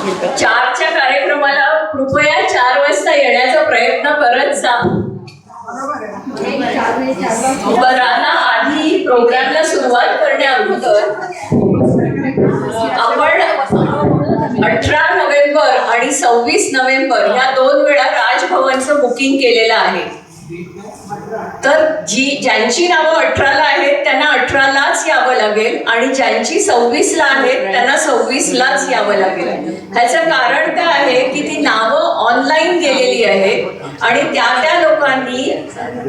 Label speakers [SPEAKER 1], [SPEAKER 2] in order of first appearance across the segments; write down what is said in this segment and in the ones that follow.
[SPEAKER 1] 4च्या कार्यक्रमाला कृपया 4 वाजता येण्याचा प्रयत्न करत जा. बरं ना, आधी प्रोग्रामला सुरुवात करण्याअगोदर आपण 18 नोव्हेंबर आणि 26 नोव्हेंबर या 2 वेळा राजभवनचं बुकिंग केलेलं आहे. तर ज्यांची नावं 18ला आहेत त्यांना 18लाच यावं लागेल आणि ज्यांची 26ला आहेत त्यांना 26लाच यावं लागेल. ह्याचं कारण काय आहे की ती नावं ऑनलाईन गेलेली आहेत आणि त्या लोकांनी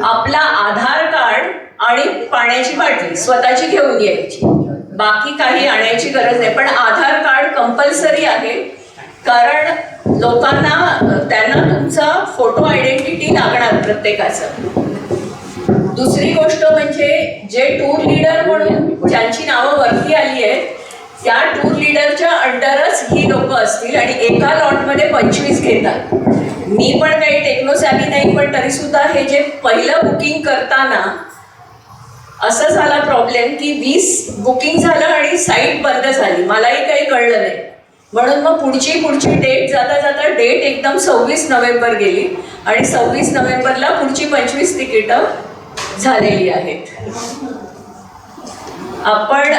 [SPEAKER 1] आपला आधार कार्ड आणि पाण्याची बाटली स्वतःची घेऊन यायची. बाकी काही आणायची गरज नाही, पण आधार कार्ड कंपल्सरी आहे कारण लोकांना त्यांना तुमचा फोटो आयडेंटिटी लागणार प्रत्येकाचं. दुसरी गोष्ट म्हणजे जे टूर लीडर म्हणून ज्यांची नावं वरती आली आहेत त्या टूर लीडरच्या अंडरच ही लोक असतील आणि एका लॉटमध्ये 25 घेतात. मी पण काही टेक्नोसॅव्ही नाही, पण तरी सुद्धा हे जे पहिलं बुकिंग करताना असं झाला प्रॉब्लेम की 20 बुकिंग झालं आणि साईट बंद झाली. मलाही काही कळलं नाही, म्हणून मग पुढची डेट जाता डेट एकदम 26 नोव्हेंबर गेली आणि 26 नोव्हेंबरला पुढची 25 तिकीटं झालेली आहेत. आपण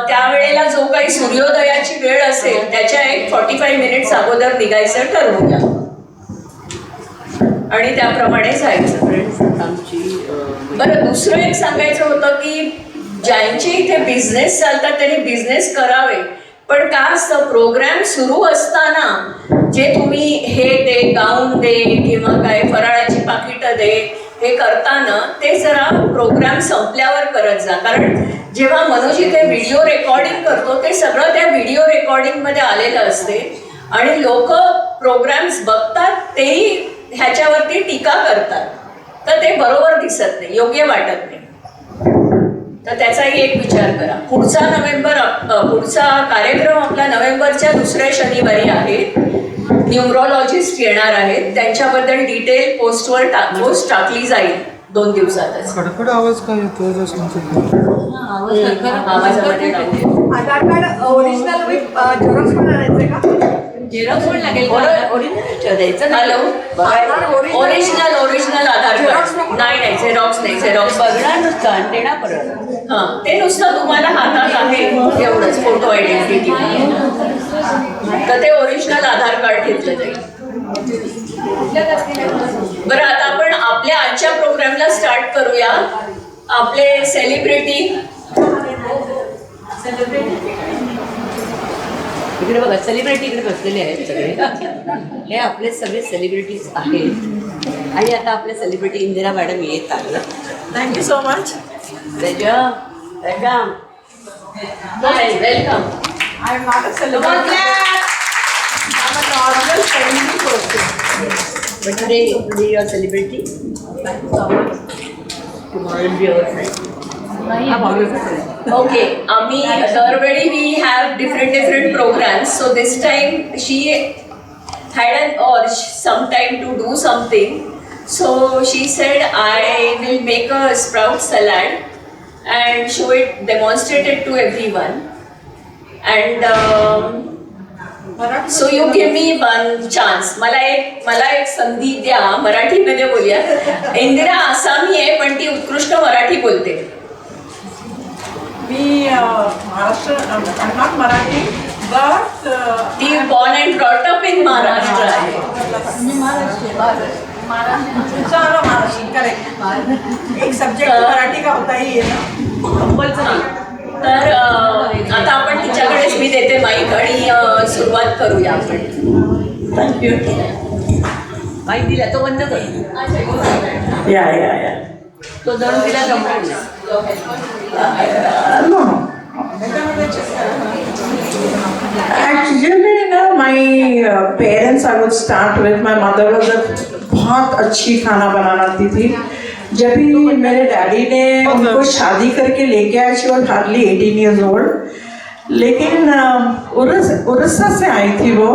[SPEAKER 1] त्यावेळेला जो काही सूर्योदयाची वेळ असेल त्याच्या एक 45 मिनिट्स अगोदर निघायचं ठरवूया आणि त्याप्रमाणे जायचं. बरं, दुसरं एक सांगायचं होतं की ज्यांचे इथे बिझनेस चालतात त्यांनी बिझनेस करावे, पण का असतं प्रोग्राम सुरू असताना जे तुम्ही हे दे, गाऊन दे किंवा काय फराळाची पाकिटं दे हे करताना ते जरा प्रोग्राम संपल्यावर करत जा. कारण जेव्हा मनोज इथे व्हिडिओ रेकॉर्डिंग करतो ते सगळं त्या व्हिडिओ रेकॉर्डिंगमध्ये आलेलं असते आणि लोक प्रोग्राम्स बघतात तेही ह्याच्यावरती टीका करतात, तर ते बरोबर दिसत नाही, योग्य वाटत नाही. तर त्याचाही एक विचार करा. पुढचा कार्यक्रम आपला नोव्हेंबरच्या 2ऱ्या शनिवारी आहे. न्यूमरोलॉजिस्ट येणार आहेत, त्यांच्याबद्दल डिटेल पोस्ट टाकली जाईल 2 दिवसातच.
[SPEAKER 2] खडखड आवाज काय येतो?
[SPEAKER 1] आवाजामध्ये
[SPEAKER 3] आधार कार्ड ओरिजिनल झेरॉक्स पण आणायचंय का?
[SPEAKER 1] झेरॉक्स पण लागेल.
[SPEAKER 3] हॅलो,
[SPEAKER 1] ओरिजिनल आधार कार्ड नाही, झेरॉक्स नाही. झेरॉक्स
[SPEAKER 4] बघणार नुसतं देणार परत.
[SPEAKER 1] हां, ते नुसतं तुम्हाला हातात आहे एवढंच, फोटो आयडेंटिटी. तर ते ओरिजिनल आधार कार्ड घेतलं जाईल. बरं, आता आपण आपल्या आजच्या प्रोग्रामला स्टार्ट करूया. आपले सेलिब्रिटी
[SPEAKER 4] इकडे बघा, सेलिब्रिटी इकडे बसलेले आहेत सगळे. हे आपले सगळे सेलिब्रिटीज आहेत आणि आता आपले सेलिब्रिटी इंदिरा मॅडम येत आहेत.
[SPEAKER 3] Thank you so much.
[SPEAKER 4] Welcome.
[SPEAKER 1] Welcome.
[SPEAKER 3] I am not a celebrity. I am a normal friendly person.
[SPEAKER 4] But today you are celebrity. Tomorrow will be our friend.
[SPEAKER 1] Okay, आम्ही दरवेळी we have different programs. So this time she had an urge sometime to do something. So she said I will make a sprout salad and show it, demonstrate it to everyone. And so you give me one chance. मला एक संधी द्या, मराठीमध्ये बोलूया. इंदिरा आसामी आहे पण ती उत्कृष्ट मराठी बोलते.
[SPEAKER 3] मी महाराष्ट्र, नॉट मराठी, बट
[SPEAKER 1] ती born and brought up in Maharashtra आहे.
[SPEAKER 3] मी महाराष्ट्र करेक्ट. एक सब्जेक्ट मराठी का होता ही आहे ना,
[SPEAKER 1] कंपल्सरी. तर आता आपण तिच्याकडेच मी देते माईक आणि सुरुवात करूया आपण.
[SPEAKER 3] थँक्यू.
[SPEAKER 4] माहिती दिला तो बंद कर.
[SPEAKER 3] या
[SPEAKER 4] तो धरून तिला जमणार नाही.
[SPEAKER 3] No. Actually, my parents, I would start with, my mother was बहुत अच्छी खाना बनाती थी. जब भी मेरे डैडी ने उनको शादी करके लेके आए, she was hardly 18 years old. लेकिन उड़ीसा से आई थी वो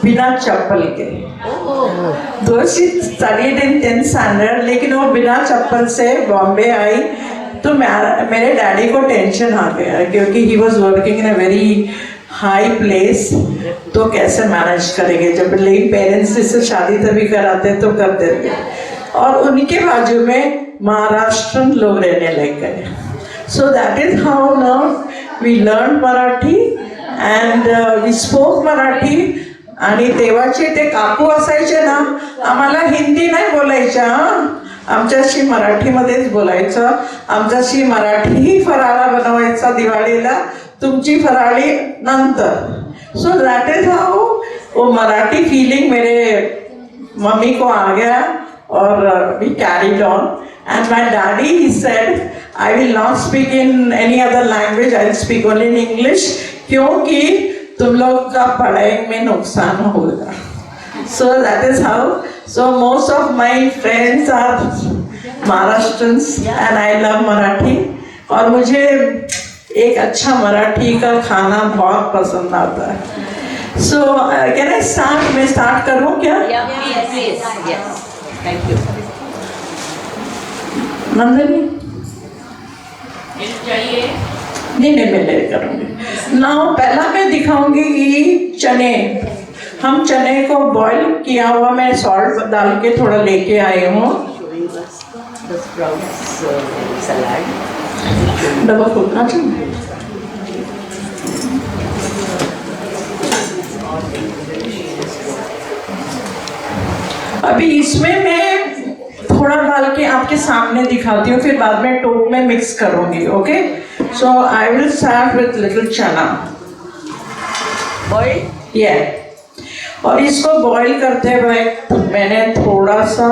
[SPEAKER 3] बिना चप्पल के. दो she studied in 10th standard, लेकिन वो बिना चप्पल से बॉम्बे आई. तो मेरे डैडी को टेंशन आ गया क्योंकि he was working in a very high place तो कैसे मैनेज करेंगे, जब लेकिन पेरेंट्स जिससे शादी तभी कराते तो कर देते। और उनके बाजू में महाराष्ट्रन लोग रहने लग गए। So that is how now we learn Marathi and we spoke Marathi. आणि तेव्हाचे ते काकू असायचे ना, आम्हाला हिंदी नाही बोलायच्या, आमच्याशी मराठीमध्येच बोलायचं। आमच्याशी मराठीही फराळा बनवायचा दिवाळीला, तुमची फराळी नंतर। सो दैट इज हाउ वो मराठी फीलिंग मेरे मम्मी को आ गया और we carried on. And my daddy he said I will not speak in any other language, I will speak only in English, क्योंकि तुम लोग का पढ़ाई में नुकसान होगा। So that is how. So most of my friends are Maharashtrians and I love Marathi. और मुझे एक अच्छा मराठी का खाना बहुत पसंद आता है। So can I start? मैं start करूँ क्या?
[SPEAKER 4] Yeah, please. Yes. Thank you.
[SPEAKER 3] Nandini? नहीं मैं ले करूँगी। नाउ पहला मैं दिखाऊंगी कि चने, हम चने को बॉईल किया हुआ मैं सॉल्ट डाल के थोड़ा लेके आई हूँ।
[SPEAKER 4] Showing us the sprouts salad.
[SPEAKER 3] Double खोलना चाहिए। अभी इसमें मैं थोड़ा डाल के आपके सामने दिखाती हूँ, फिर बाद में टोप में मिक्स करूँगी। Okay, so I will start with little chana
[SPEAKER 4] Boiled?
[SPEAKER 3] और इसको बॉईल करते वक्त मैंने थोड़ा सा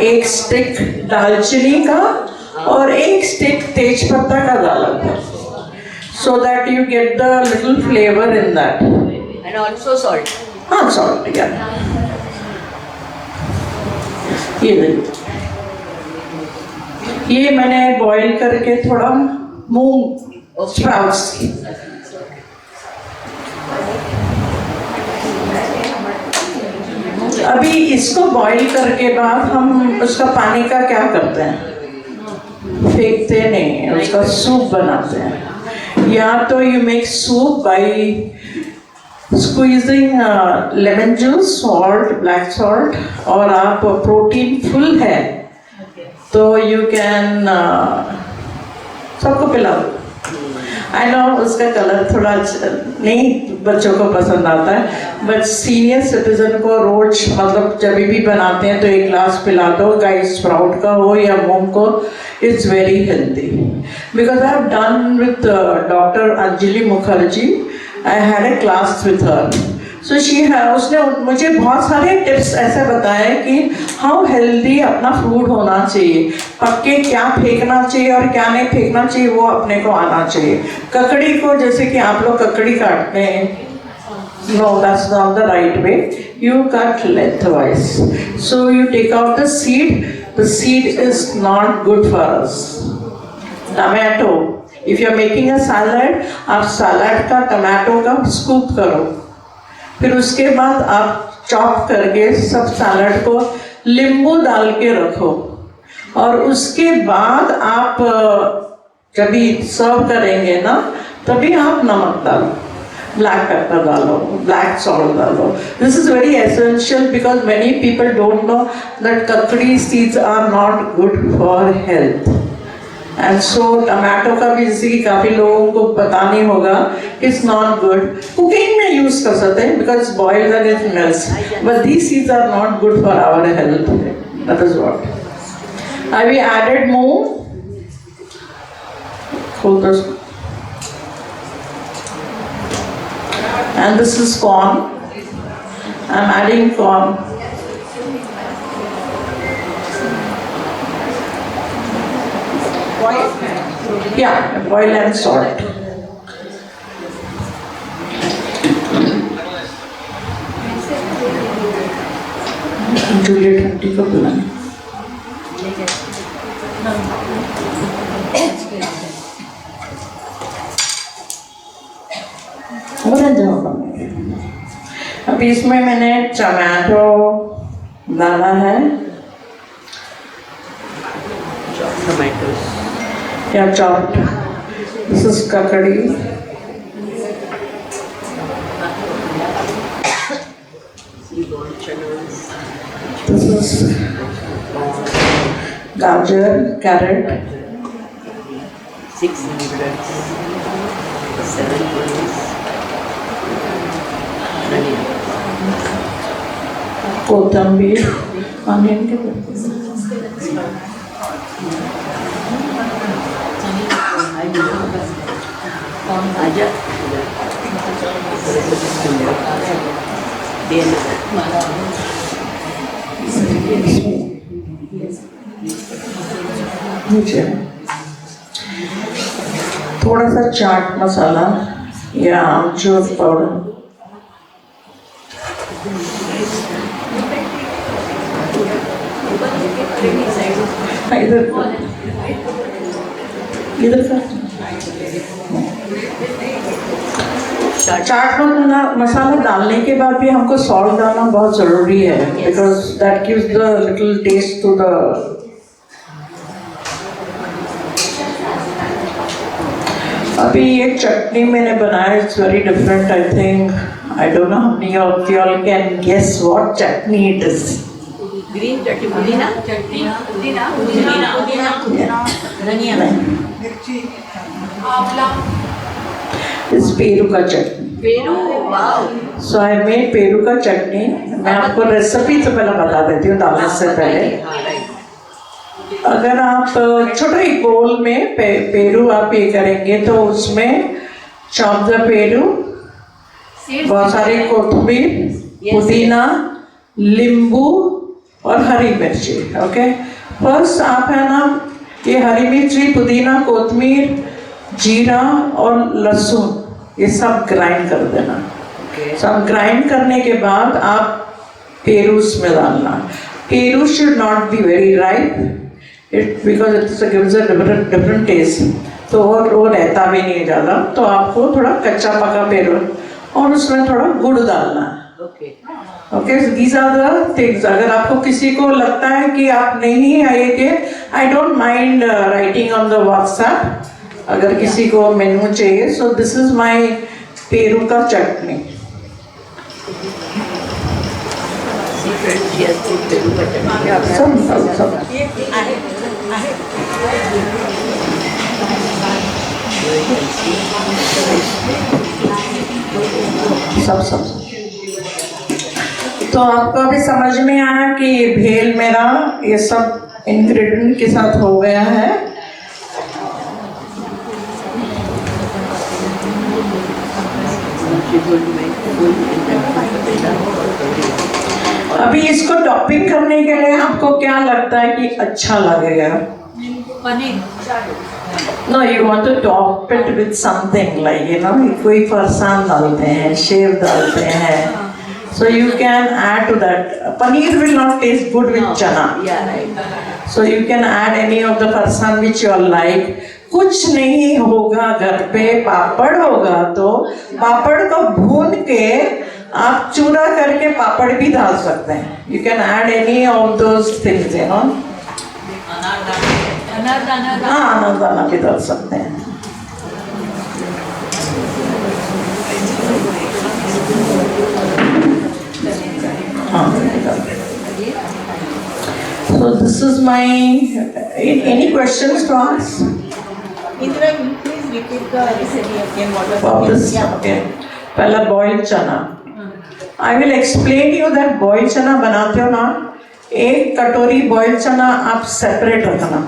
[SPEAKER 3] एक स्टिक दालचीनी का और एक स्टिक तेजपत्ता का डाला था, so that you get the little flavour in that.
[SPEAKER 4] And also salt.
[SPEAKER 3] हाँ सॉल्ट, या ये देखो, ये मैंने बॉईल करके थोड़ा मूंग स्प्राउट्स की। अभी इसको बॉईल करके बाद हम उसका पानी का क्या करते हैं, फेंकते नहीं हैं, उसका सूप बनाते हैं। या तो यू मेक सूप बाई squeezing lemon juice, salt, black salt, और आप प्रोटीन फुल है तो यू कैन सबको पिलाओ। आई नो उसका कलर थोड़ा नहीं बच्चों को पसंद आता है, बट सीनियर सिटीजन को रोज मतलब जब भी बनाते हैं तो एक ग्लास पिला दो, गाय स्प्राउट का हो या मूंग को, it's very healthy. Because I have done with doctor Anjali Mukherjee, I had a class with her, so उसने मुझे बहुत सारे टिप्स ऐसे बताए कि हाउ हेल्दी अपना फूड होना चाहिए, पक्के क्या फेंकना चाहिए और क्या नहीं फेंकना चाहिए वो अपने को आना चाहिए। ककड़ी को जैसे कि आप लोग ककड़ी काटते हैं, no that's not the right way, you cut lengthwise, so you take out the seed is not good for us. Tomato, if you are making a salad, आप सैलड का टमाटो का स्कूप करो, फिर उसके बाद आप चॉप करके सब salad को नींबू डाल के रखो, और उसके बाद आप जब भी सर्व करेंगे ना तभी आप नमक डालो, ब्लैक पेपर डालो, ब्लैक सॉल्ट डालो। This is very essential because many people don't know that ककड़ी seeds are not good for health. And so tomato का भी जैसे कि काफ़ी लोगों को पता नहीं होगा, इट्स नॉट गुड। कुकिंग में यूज़ कर सकते हैं because boiled and it melts, but these seeds are not good for our health. That is what I we added moong, and this is corn. I'm adding corn. Yeah, oil and salt. Juliet aunty को बुलाएं। अभी इसमें मैंने tomato डाला है, या chopped, this is ककड़ी,
[SPEAKER 4] Channels.
[SPEAKER 3] This is gajar, carrot,
[SPEAKER 4] 6 minutes. 7 minutes. Onion.
[SPEAKER 3] कोतंबीर, onion के पत्ते।
[SPEAKER 4] Aja. Dia
[SPEAKER 3] नीचे थोड़ा सा चाट मसाला या आमचूर पाउडर, इधर इधर का चाट मसाला डालने के बाद भी हमको सॉल्ट डालना बहुत ज़रूरी है, because that gives the little taste to the. अभी ये चटनी मैंने बनाया, it's very different. I think, I don't know how many of you all can guess what chutney it is.
[SPEAKER 4] green chutney, pudina. Dhania.
[SPEAKER 3] इस पेरू का चटनी।
[SPEAKER 4] Peru. Wow.
[SPEAKER 3] So I made पेरू का चटनी। मैं आपको रेसिपी तो पहले बता देती हूँ डालने से पहले। अगर आप छोटा ही बोल में पेरू आप ये करेंगे तो उसमें चॉप द पेरू, बहुत सारी कोथिंबीर, पुदीना, नींबू और हरी मिर्ची। ओके, फर्स्ट आप है ना ये हरी मिर्ची, पुदीना, कोथिंबीर, जीरा और लहसुन ये सब ग्राइंड कर देना। सब ग्राइंड करने के बाद आप पेरू उसमें डालना। Peru should not be very ripe, it because it's gives a different taste. तो वो रहता भी नहीं ज़्यादा, तो आपको थोड़ा कच्चा पका पेरू और उसमें थोड़ा गुड़ डालना। Okay, these are the things. अगर आपको किसी को लगता है कि आप नहीं आएंगे, I don't mind writing on the WhatsApp अगर किसी को मेनू चाहिए। सो दिस इज माई पेरू का चटनी। सब तो आपको अभी समझ में आया कि भेल मेरा ये सब इंग्रेडिएंट के साथ हो गया है। अभी इसको टॉपिंग करने के लिए आपको क्या लगता है कि अच्छा लगेगा? No, you want to top it with something like, you know, कोई फरसान डालते हैं, शेव डालते हैं, so you can add to that. Paneer will not taste good with chana.
[SPEAKER 4] Yeah, right.
[SPEAKER 3] So you can add any of the farsan which you all like. कुछ नहीं होगा घर पे, पापड़ होगा तो पापड़ को भून के आप चूरा करके पापड़ भी डाल सकते हैं। You can add any of those things, you know. हाँ, अनारदाना भी डाल सकते हैं। हाँ, so this is my, any questions to ask?
[SPEAKER 2] Indra, please repeat the recipe again.
[SPEAKER 3] About this, okay. पहला boiled chana. I will explain you that boiled चना बनाते हो ना, एक कटोरी boiled चना आप separate रखना।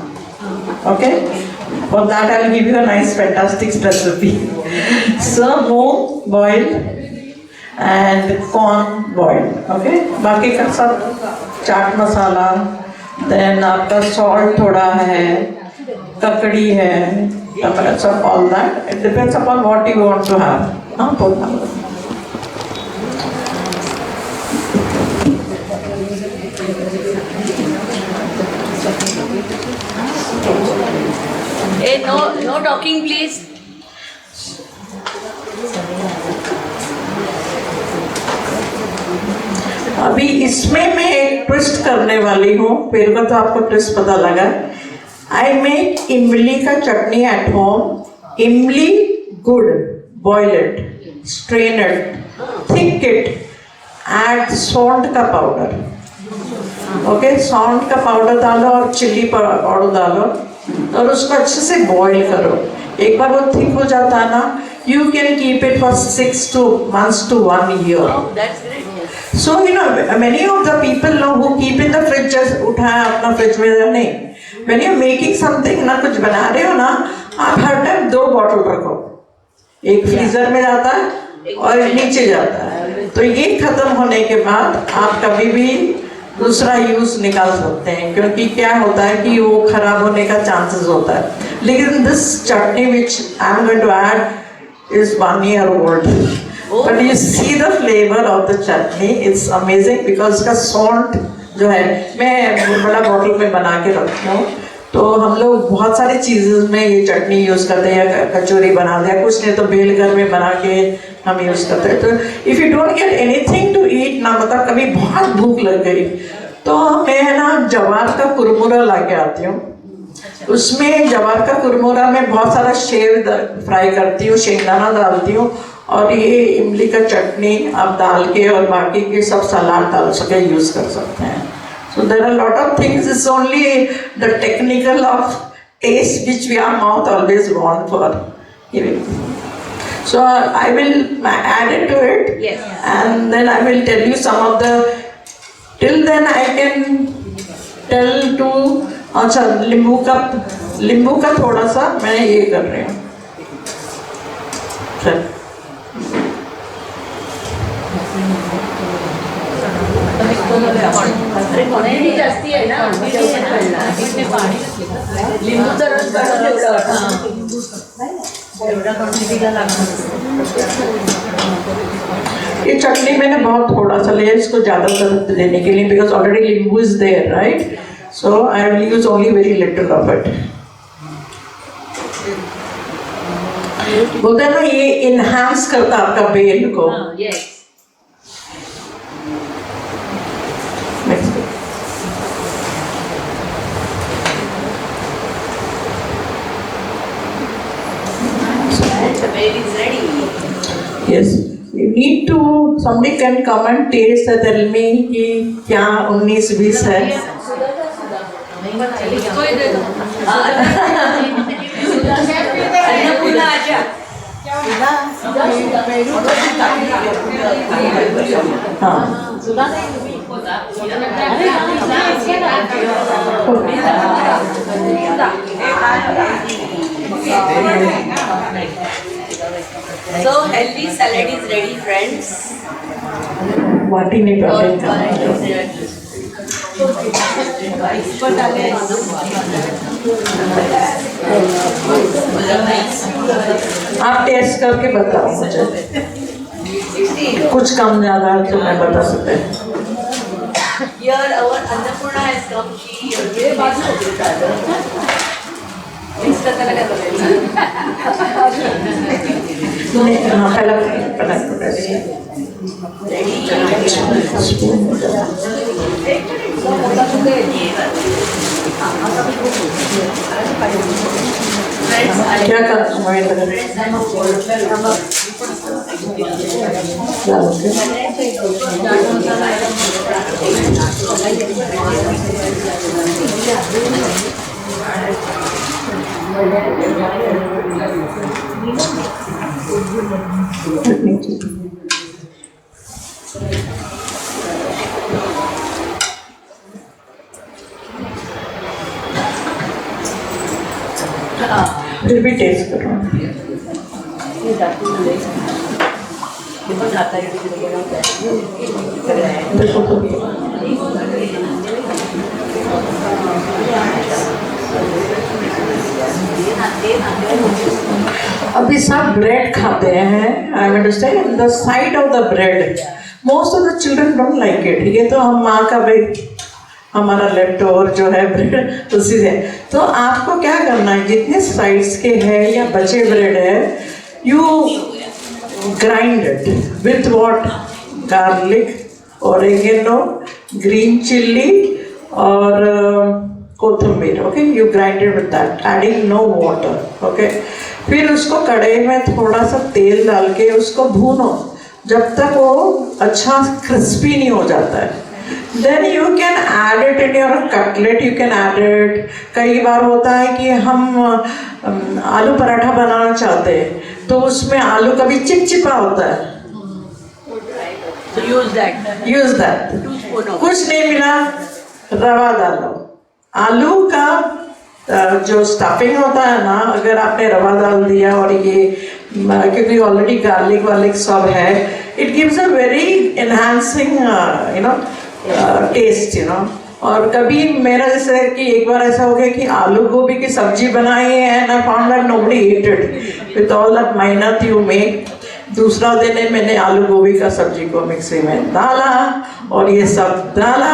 [SPEAKER 3] Okay? For that I will give you a nice fantastic recipe. So moong boiled and corn boiled. Okay? बाकी का सब चाट मसाला, then आपका salt थोड़ा है, ककड़ी है, सब all that. It depends upon what you want to have. हाँ, बोलना।
[SPEAKER 4] Hey, no talking, please.
[SPEAKER 3] अभी इसमें मैं एक ट्विस्ट करने वाली हूँ। पहले का तो आपको ट्विस्ट पता लगा। I make इमली का चटनी at home. इमली good, boil it, strain it, thick it, add salt का पाउडर, ओके, सॉल्ट का पाउडर डालो और चिल्ली पाउडर डालो और उसको अच्छे से बॉईल करो। एक बार वो थिक हो जाता है ना, you can keep it for 6 months to 1 year.
[SPEAKER 4] That's great.
[SPEAKER 3] So you know, many of the people know who keep in the fridge, just उठाया अपना फ्रिज में, नहीं, when you're making something ना, कुछ बना रहे हो ना, आप हर टाइम 2 बॉटल रखो, एक फ्रीजर में जाता है और नीचे जाता है, तो ये खत्म होने के बाद आप कभी भी दूसरा यूज निकाल सकते हैं, क्योंकि क्या होता है कि वो खराब होने का चांसेस होता है। लेकिन this chutney which I am going to add is 1 year old, but you see the flavor of the chutney, it's amazing because उसका salt जो है, मैं बड़ा बॉटल में बना के रखती हूँ, तो हम लोग बहुत सारी चीज़ें में ये चटनी यूज़ करते हैं, या कचौरी बना दिया, कुछ नहीं तो बेलगर में बना के हम यूज़ करते हैं। तो if you don't get anything to eat ना, मतलब कभी बहुत भूख लग गई, तो मैं ना जवार का कुरमुरा ला के आती हूँ, उसमें जवार का कुरमुरा में बहुत सारा शेव फ्राई करती हूँ, शेंगदाना डालती हूँ, और ये इमली का चटनी आप डाल के और बाकी के सब सलाद डाल सके यूज़ कर सकते हैं। So there are a lot of things. It's only the technical of taste which our mouth always want for. So I will add it to it.
[SPEAKER 4] Yes.
[SPEAKER 3] And then I will tell you some of the. Till then I can tell to. अच्छा, नींबू का थोड़ा सा मैं ये कर रही हूँ। चल।
[SPEAKER 4] क्वांटिटी जास्ती आहे ना, लिंबूचा रस काढून ठेवला होता, एवढा क्वांटिटीला लागणार।
[SPEAKER 3] ये चटनी मैंने बहुत थोड़ा सा लिया, इसको ज़्यादा दर्द देने के लिए, because already nimbu is there, right, so I will use only very little of it. बोलते हैं ना, ये इनहांस करता है आपका बेल को।
[SPEAKER 4] Yes. Is ready.
[SPEAKER 3] Yes, you need to. Somebody can come and taste and tell me कि क्या 19-20 है।
[SPEAKER 4] अन्नपूर्णा आजा।
[SPEAKER 3] हाँ।
[SPEAKER 4] So healthy salad is ready, friends.
[SPEAKER 3] वाटी नहीं पड़ेगा। आप टेस्ट करके बताओ मुझे, कुछ कम ज़्यादा तो मैं बता सकते हैं।
[SPEAKER 4] Here our Annapurna has come. She mix करता लगा
[SPEAKER 3] हाँ, पहला क्या फिर भी टेस्ट करो। देखो तो अभी सब ब्रेड खाते हैं। I mean to say the side of the bread most of the children don't like it. ये तो हम माँ का भाई हमारा लेफ्ट ओवर जो है ब्रेड उसी से। तो आपको क्या करना है, जितने साइड्स के हैं या बचे ब्रेड है, you grind it with what, garlic, oregano, green chilli और कोथिंबीर। Okay, you grind it with that, adding no water. Okay, फिर उसको कढ़ाई में थोड़ा सा तेल डाल के उसको भूनो। जब तक वो अच्छा क्रिस्पी नहीं हो जाता है, then you can add it in your cutlet, you can add it. कई बार होता है कि हम आलू पराठा बनाना चाहते हैं तो उसमें आलू कभी चिपचिपा होता है,
[SPEAKER 4] यूज दैट।
[SPEAKER 3] Use that. कुछ नहीं मिला, रवा डालो। आलू का जो स्टफिंग होता है ना, अगर आपने रवा डाल दिया और ये क्योंकि ऑलरेडी गार्लिक वार्लिक सब है, it gives a very enhancing taste, you know. और कभी मेरा जैसे कि एक बार ऐसा हो गया कि आलू गोभी की सब्जी बनाई है and I found that nobody at it विद ऑल दैट मेहनत यू मेक। दूसरा दिन मैंने आलू गोभी का सब्जी को मिक्सी में डाला और ये सब डाला,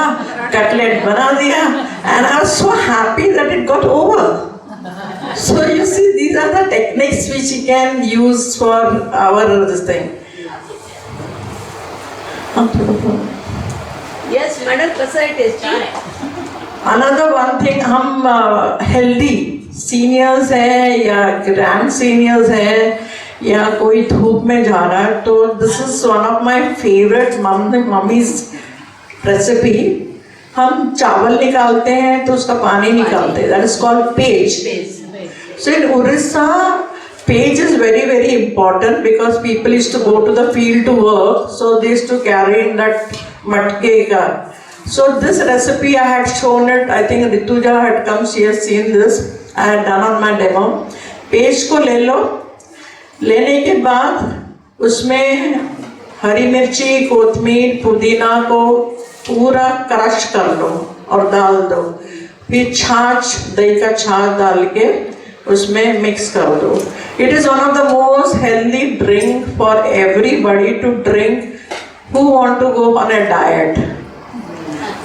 [SPEAKER 3] कटलेट बना दिया, and I was so happy that it got over. So you see, these are the techniques which you can use for our this thing.
[SPEAKER 4] Yes madam, कसं आहे टेस्टी?
[SPEAKER 3] Another one thing, हम healthy seniors हैं या grand seniors हैं या कोई धूप में जा रहा है, तो this is one of my favourite mummy's recipe. हम चावल निकालते हैं तो उसका पानी निकालते हैं, that is called pej. So in Orissa, page is very, very important because people used to go to the field to work, so they used to carry in that matke ka. So this recipe I had shown it, I think Rituja had come, she has seen this, I had done on my demo. Page को ले low, लेने के बाद उसमें हरी मिर्ची, कोतमीर, पुदीना को पूरा crush कर लो और डाल दो। फिर छाछ, दही का छाछ डाल के उसमें मिक्स कर दो। It is one of the most healthy drink for everybody to drink who want to go on a diet,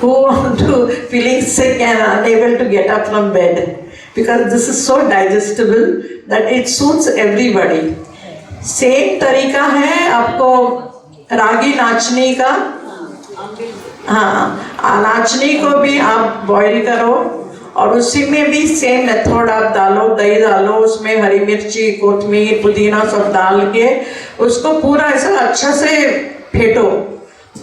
[SPEAKER 3] who want to feeling sick and unable to get up from bed, because this is so digestible that it suits everybody. Same तरीका है आपको रागी नाचनी का। हाँ, नाचनी को भी आप बॉईल करो और उसी में भी सेम मेथड आप डालो, दही डालो, उसमें हरी मिर्ची, कोतमीर, पुदीना सब डाल के उसको पूरा ऐसा अच्छा से फेंटो।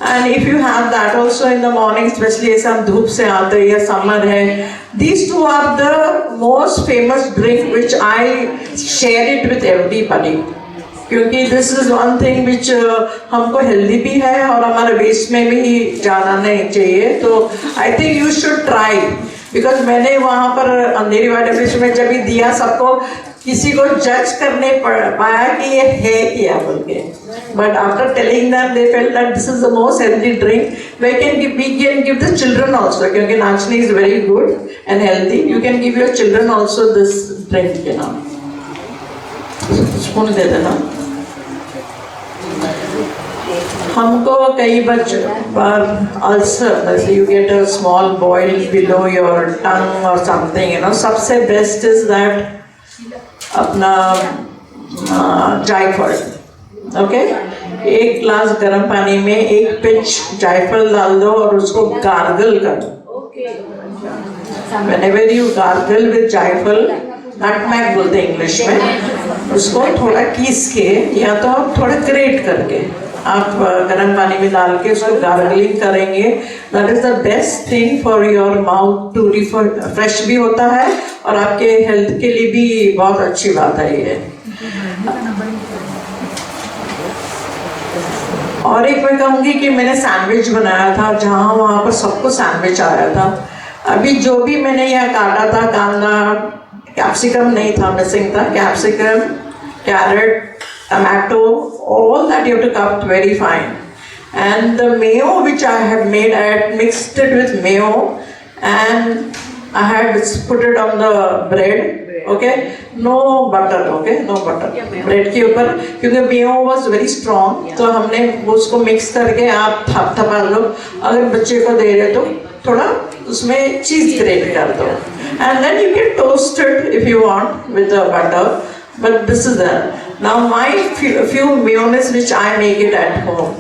[SPEAKER 3] And if you have that also in the morning, specially ऐसे हम धूप से आते हैं या समर है, these two are the most famous drink which I share it with everybody, क्योंकि this is one thing which हमको हेल्दी भी है और हमारे वेस्ट में भी जाना नहीं चाहिए। तो I think you should try, because मैंने वहाँ पर अंधेरी वाइट में जब भी दिया, सबको किसी को जज करने पाया कि ये है क्या बोल के, but after telling them they felt that this is the most healthy drink. We can give the children also, क्योंकि nachni is very good and healthy. You can give your children also this drink, you know. Spoon दे देना। हमको कई बार ulcer, जैसे you get a small boil below your tongue और something, you know, सबसे best is that अपना जायफल। ओके, 1 ग्लास गर्म पानी में 1 पिंच जायफल डाल दो और उसको गार्गल करो। Whenever you gargle with जायफल, नटमैग बोलते हैं इंग्लिश में, उसको थोड़ा कीस के या तो आप थोड़ा ग्रेट करके आप गर्म पानी में डाल के उसको गार्गलिंग करेंगे। That is the best thing for your mouth to refresh भी होता है और आपके हेल्थ के लिए भी बहुत अच्छी बात है ये। और एक मैं कहूँगी कि मैंने सैंडविच बनाया था, जहाँ वहाँ पर सबको सैंडविच आया था। अभी जो भी मैंने यहाँ काटा था, कांदा, कैप्सिकम नहीं था, मिसिंग था capsicum, carrot, tomato, all that you have to cut very fine. And the mayo which I had made, I had mixed it with mayo and I had put it on the bread. Okay, no butter. Okay, no butter. Bread के ऊपर, क्योंकि mayo was very strong, तो हमने उसको mix करके आप थपथपा low. अगर बच्चे को दे रहे तो थोड़ा उसमें चीज ग्रेट कर दो, and then you can toast it if you want with the butter. But this is the now my few mayonnaise which I make it at home.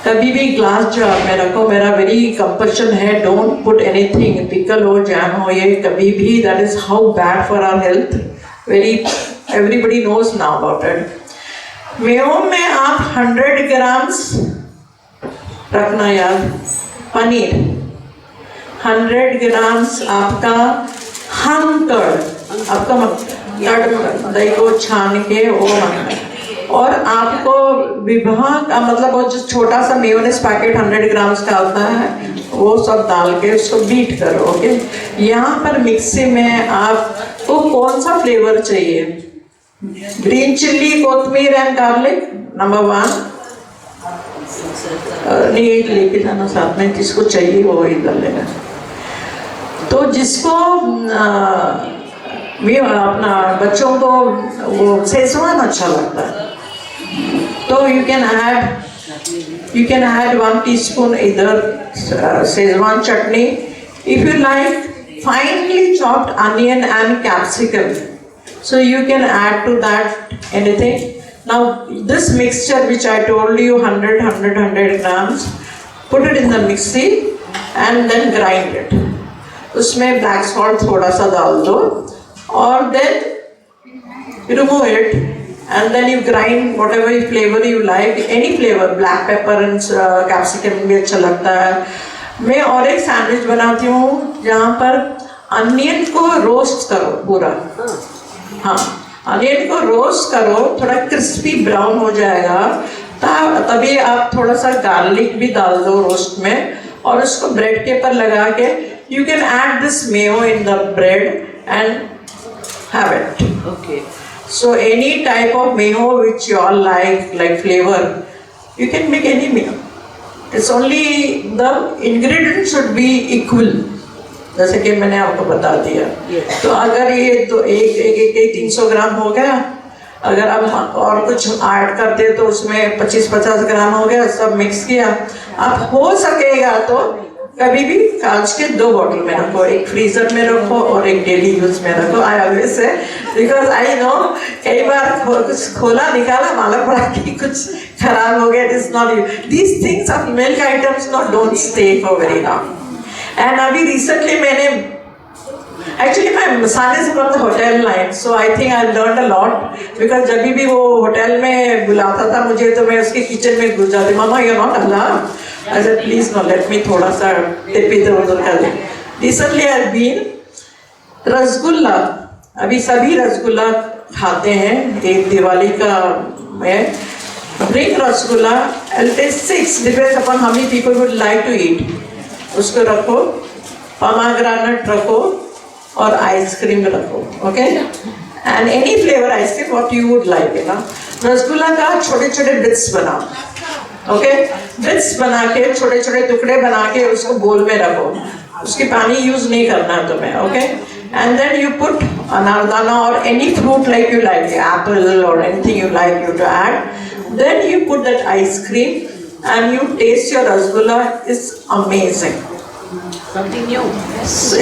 [SPEAKER 3] कभी भी ग्लास जार में रखो, मेरा वेरी कंपल्शन है, डोंट पुट एनीथिंग, पिकल हो, jam हो, ये कभी भी, that is how bad for our health. Very everybody knows now about it. Mayo में आप 100 ग्राम्स रखना याद, पनीर 100 ग्राम्स आपका हम कर्ड, आपका कर्ड दही को छान के वो रखना है। और आपको विवाह का मतलब वो जो छोटा सा मेयोनेज़ पैकेट 100 ग्राम्स का आता है वो सब डाल के उसको बीट करो। ओके, यहाँ पर मिक्सी में आपको कौन सा फ्लेवर चाहिए? ग्रीन चिल्ली, कोथमीर एंड गार्लिक नंबर 1। नहीं लेके जाना साथ में, जिसको चाहिए वो वही डाल लेना। तो जिसको भी अपना बच्चों को वो शेजवान अच्छा लगता है तो you can add 1 teaspoon either Schezwan chutney, if you like finely chopped onion and capsicum, so you can add to that anything. Now this mixture which I told you 100 grams, put it in the mixie and then grind it. उसमें black salt थोड़ा सा डाल दो और then remove it and then you grind whatever flavor you like, any flavor, black pepper and capsicum भी अच्छा लगता है। मैं और एक सैंडविच बनाती हूँ जहाँ पर अनियन को रोस्ट करो पूरा, हाँ अनियन को रोस्ट करो, थोड़ा क्रिस्पी ब्राउन हो जाएगा तभी आप थोड़ा सा गार्लिक भी डाल दो रोस्ट में और उसको ब्रेड के ऊपर लगा के you can add this mayo in the bread and have it.
[SPEAKER 4] Okay.
[SPEAKER 3] So any type of mayo which you all like flavor, you can make any mayo. It's only the ingredients should be equal. जैसे कि मैंने आपको बता दिया।
[SPEAKER 4] Yes.
[SPEAKER 3] तो अगर ये तो एक 300 ग्राम हो गया, अगर आप और कुछ ऐड करते तो उसमें 25-50 ग्राम हो गया, सब मिक्स किया। आप हो सकेगा तो कभी भी कांच के 2 बॉटल में रखो, एक फ्रीजर में रखो और एक डेली यूज में रखो। I always say because I know कई बार कुछ खोला निकाला मालूम पड़ा कि कुछ खराब हो गया। It is not these things of milk items not don't stay for very long. And अभी रिसेंटली मैंने Actually, my son is from the hotel line, so I think I learned a lot because जब भी वो hotel में बुलाता था मुझे तो मैं उसके किचन में घुस जाती, मामा you're not allowed. I said please no, let me थोड़ा सा टिप इधर उधर कर ले। Recently I've been रसगुल्ला, अभी सभी रसगुल्ला खाते हैं, एक दिवाली का है। Bring rasgulla, I'll take 6, depends upon how many people would like to eat. उसको रखो, पोमेग्रेनेट रखो और आइसक्रीम रखो, okay, end any flavour ice cream what you would like है ना। रसगुल्ला का छोटे छोटे बिट्स बनाओ, ओके, बिट्स बना के छोटे छोटे टुकड़े बना के उसको बोल में रखो, उसकी पानी यूज नहीं करना है तुम्हें, okay, and then you put anardana और any fruit like you like, apple और anything you like you to add, then you put that ice cream and you taste your rasgulla, is amazing.
[SPEAKER 4] Something new.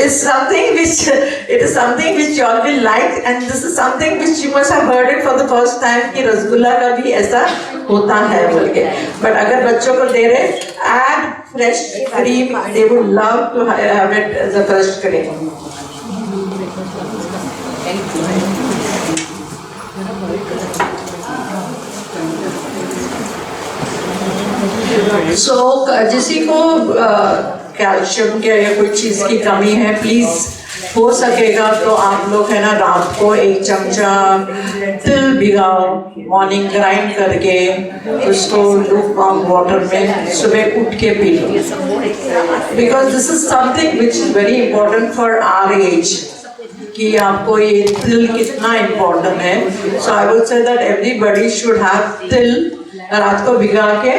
[SPEAKER 3] It's something which it is something which you all will like, and this is something which you must have heard it for the first time कि रसगुल्ला का भी ऐसा होता है बोल के। But अगर बच्चों को दे रहे, add fresh cream, they would love to have it as a fresh cream. So जिसी को कैल्शियम के या कोई चीज़ की कमी है, प्लीज़ हो सकेगा तो आप लोग है ना रात को 1 चमचा तिल भिगाओ, मॉर्निंग ग्राइंड करके उसको लूकवार्म वाटर में सुबह उठ के पी लो, because this is something which is very important for our age कि आपको ये तिल कितना इम्पोर्टेंट है। So I would say that everybody should have til, रात को भिगा के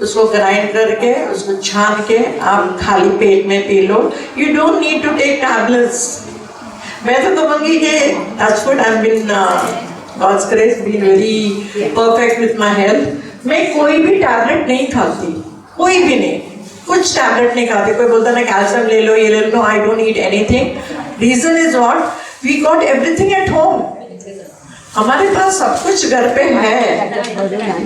[SPEAKER 3] उसको ग्राइंड करके उसको छान के आप खाली पेट में पी लो। You don't need to take tablets. मैं तो कहूँगी कि touchwood I have been God's grace been very perfect with my health. मैं कोई भी टैबलेट नहीं खाती, कोई भी नहीं, कुछ टैबलेट नहीं खाती। कोई बोलता ना कैल्शियम ले लो, ये ले लो, I don't need anything. Reason is what, we got everything at home. हमारे पास सब कुछ घर पे है,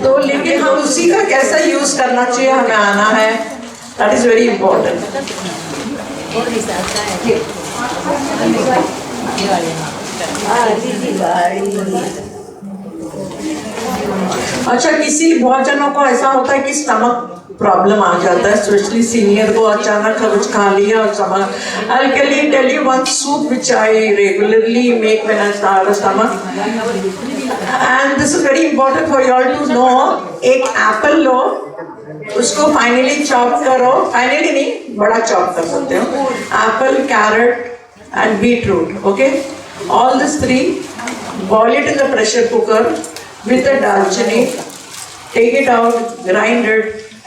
[SPEAKER 3] तो लेकिन हम उसी का कैसा यूज करना चाहिए हमें आना है, दैट इज वेरी इंपॉर्टेंट। अच्छा, किसी बहुत जनों को ऐसा होता है कि स्टमक प्रॉब्लम आ जाता है, स्पेशली सीनियर को अचानक कुछ खा लिया और stomach. I'll tell you one soup which I regularly make when I start a stomach, and this is very important for you all to know. एक एप्पल लो, उसको फाइनली चॉप करो, finally नहीं, बड़ा चॉप कर सकते हो। Apple, carrot and beet root, okay, all these three, boil it in the pressure cooker with a dalchini, take it out, grind it,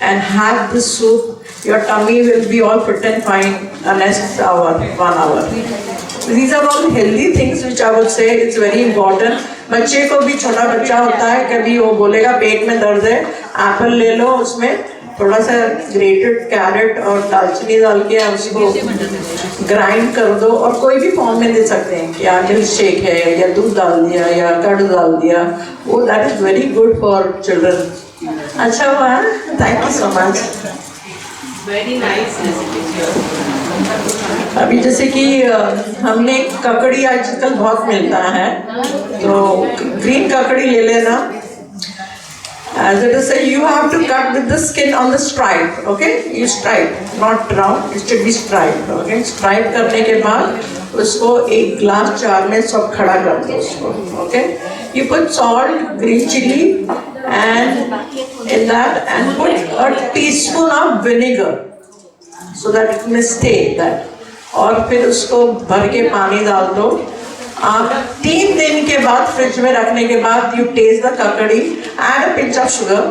[SPEAKER 3] and have this soup. Your tummy will be all fit and fine the next hour, 1 hour. These are all healthy things which I would say it's very important. बच्चे को भी, छोटा बच्चा होता है, कभी वो बोलेगा पेट में दर्द है, एप्पल ले लो, उसमें थोड़ा सा ग्रेटेड कैरेट और दालचीनी डाल के उसको ग्राइंड कर दो, और कोई भी फॉर्म में दे सकते हैं, या मिल्क शेक है, या दूध डाल दिया, या कर्ड डाल दिया, वो that is very good for children. अच्छा हुआ, thank you so much.
[SPEAKER 4] Very nice recipe.
[SPEAKER 3] अभी जैसे कि हमने ककड़ी आजकल बहुत मिलता है, तो ग्रीन ककड़ी ले लेना। As it is said, you have to cut with the skin on the stripe, okay? You stripe, not round, it should be striped, okay? Stripe करने के बाद उसको एक ग्लास जार में सब खड़ा कर दो उसको, okay? You put salt, green chili, and in that, and put a teaspoon of vinegar, so that it may stay that. और फिर उसको भर के पानी डाल दो। आप 3 दिन के बाद फ्रिज में रखने के बाद you taste the kakdi, add a pinch of sugar,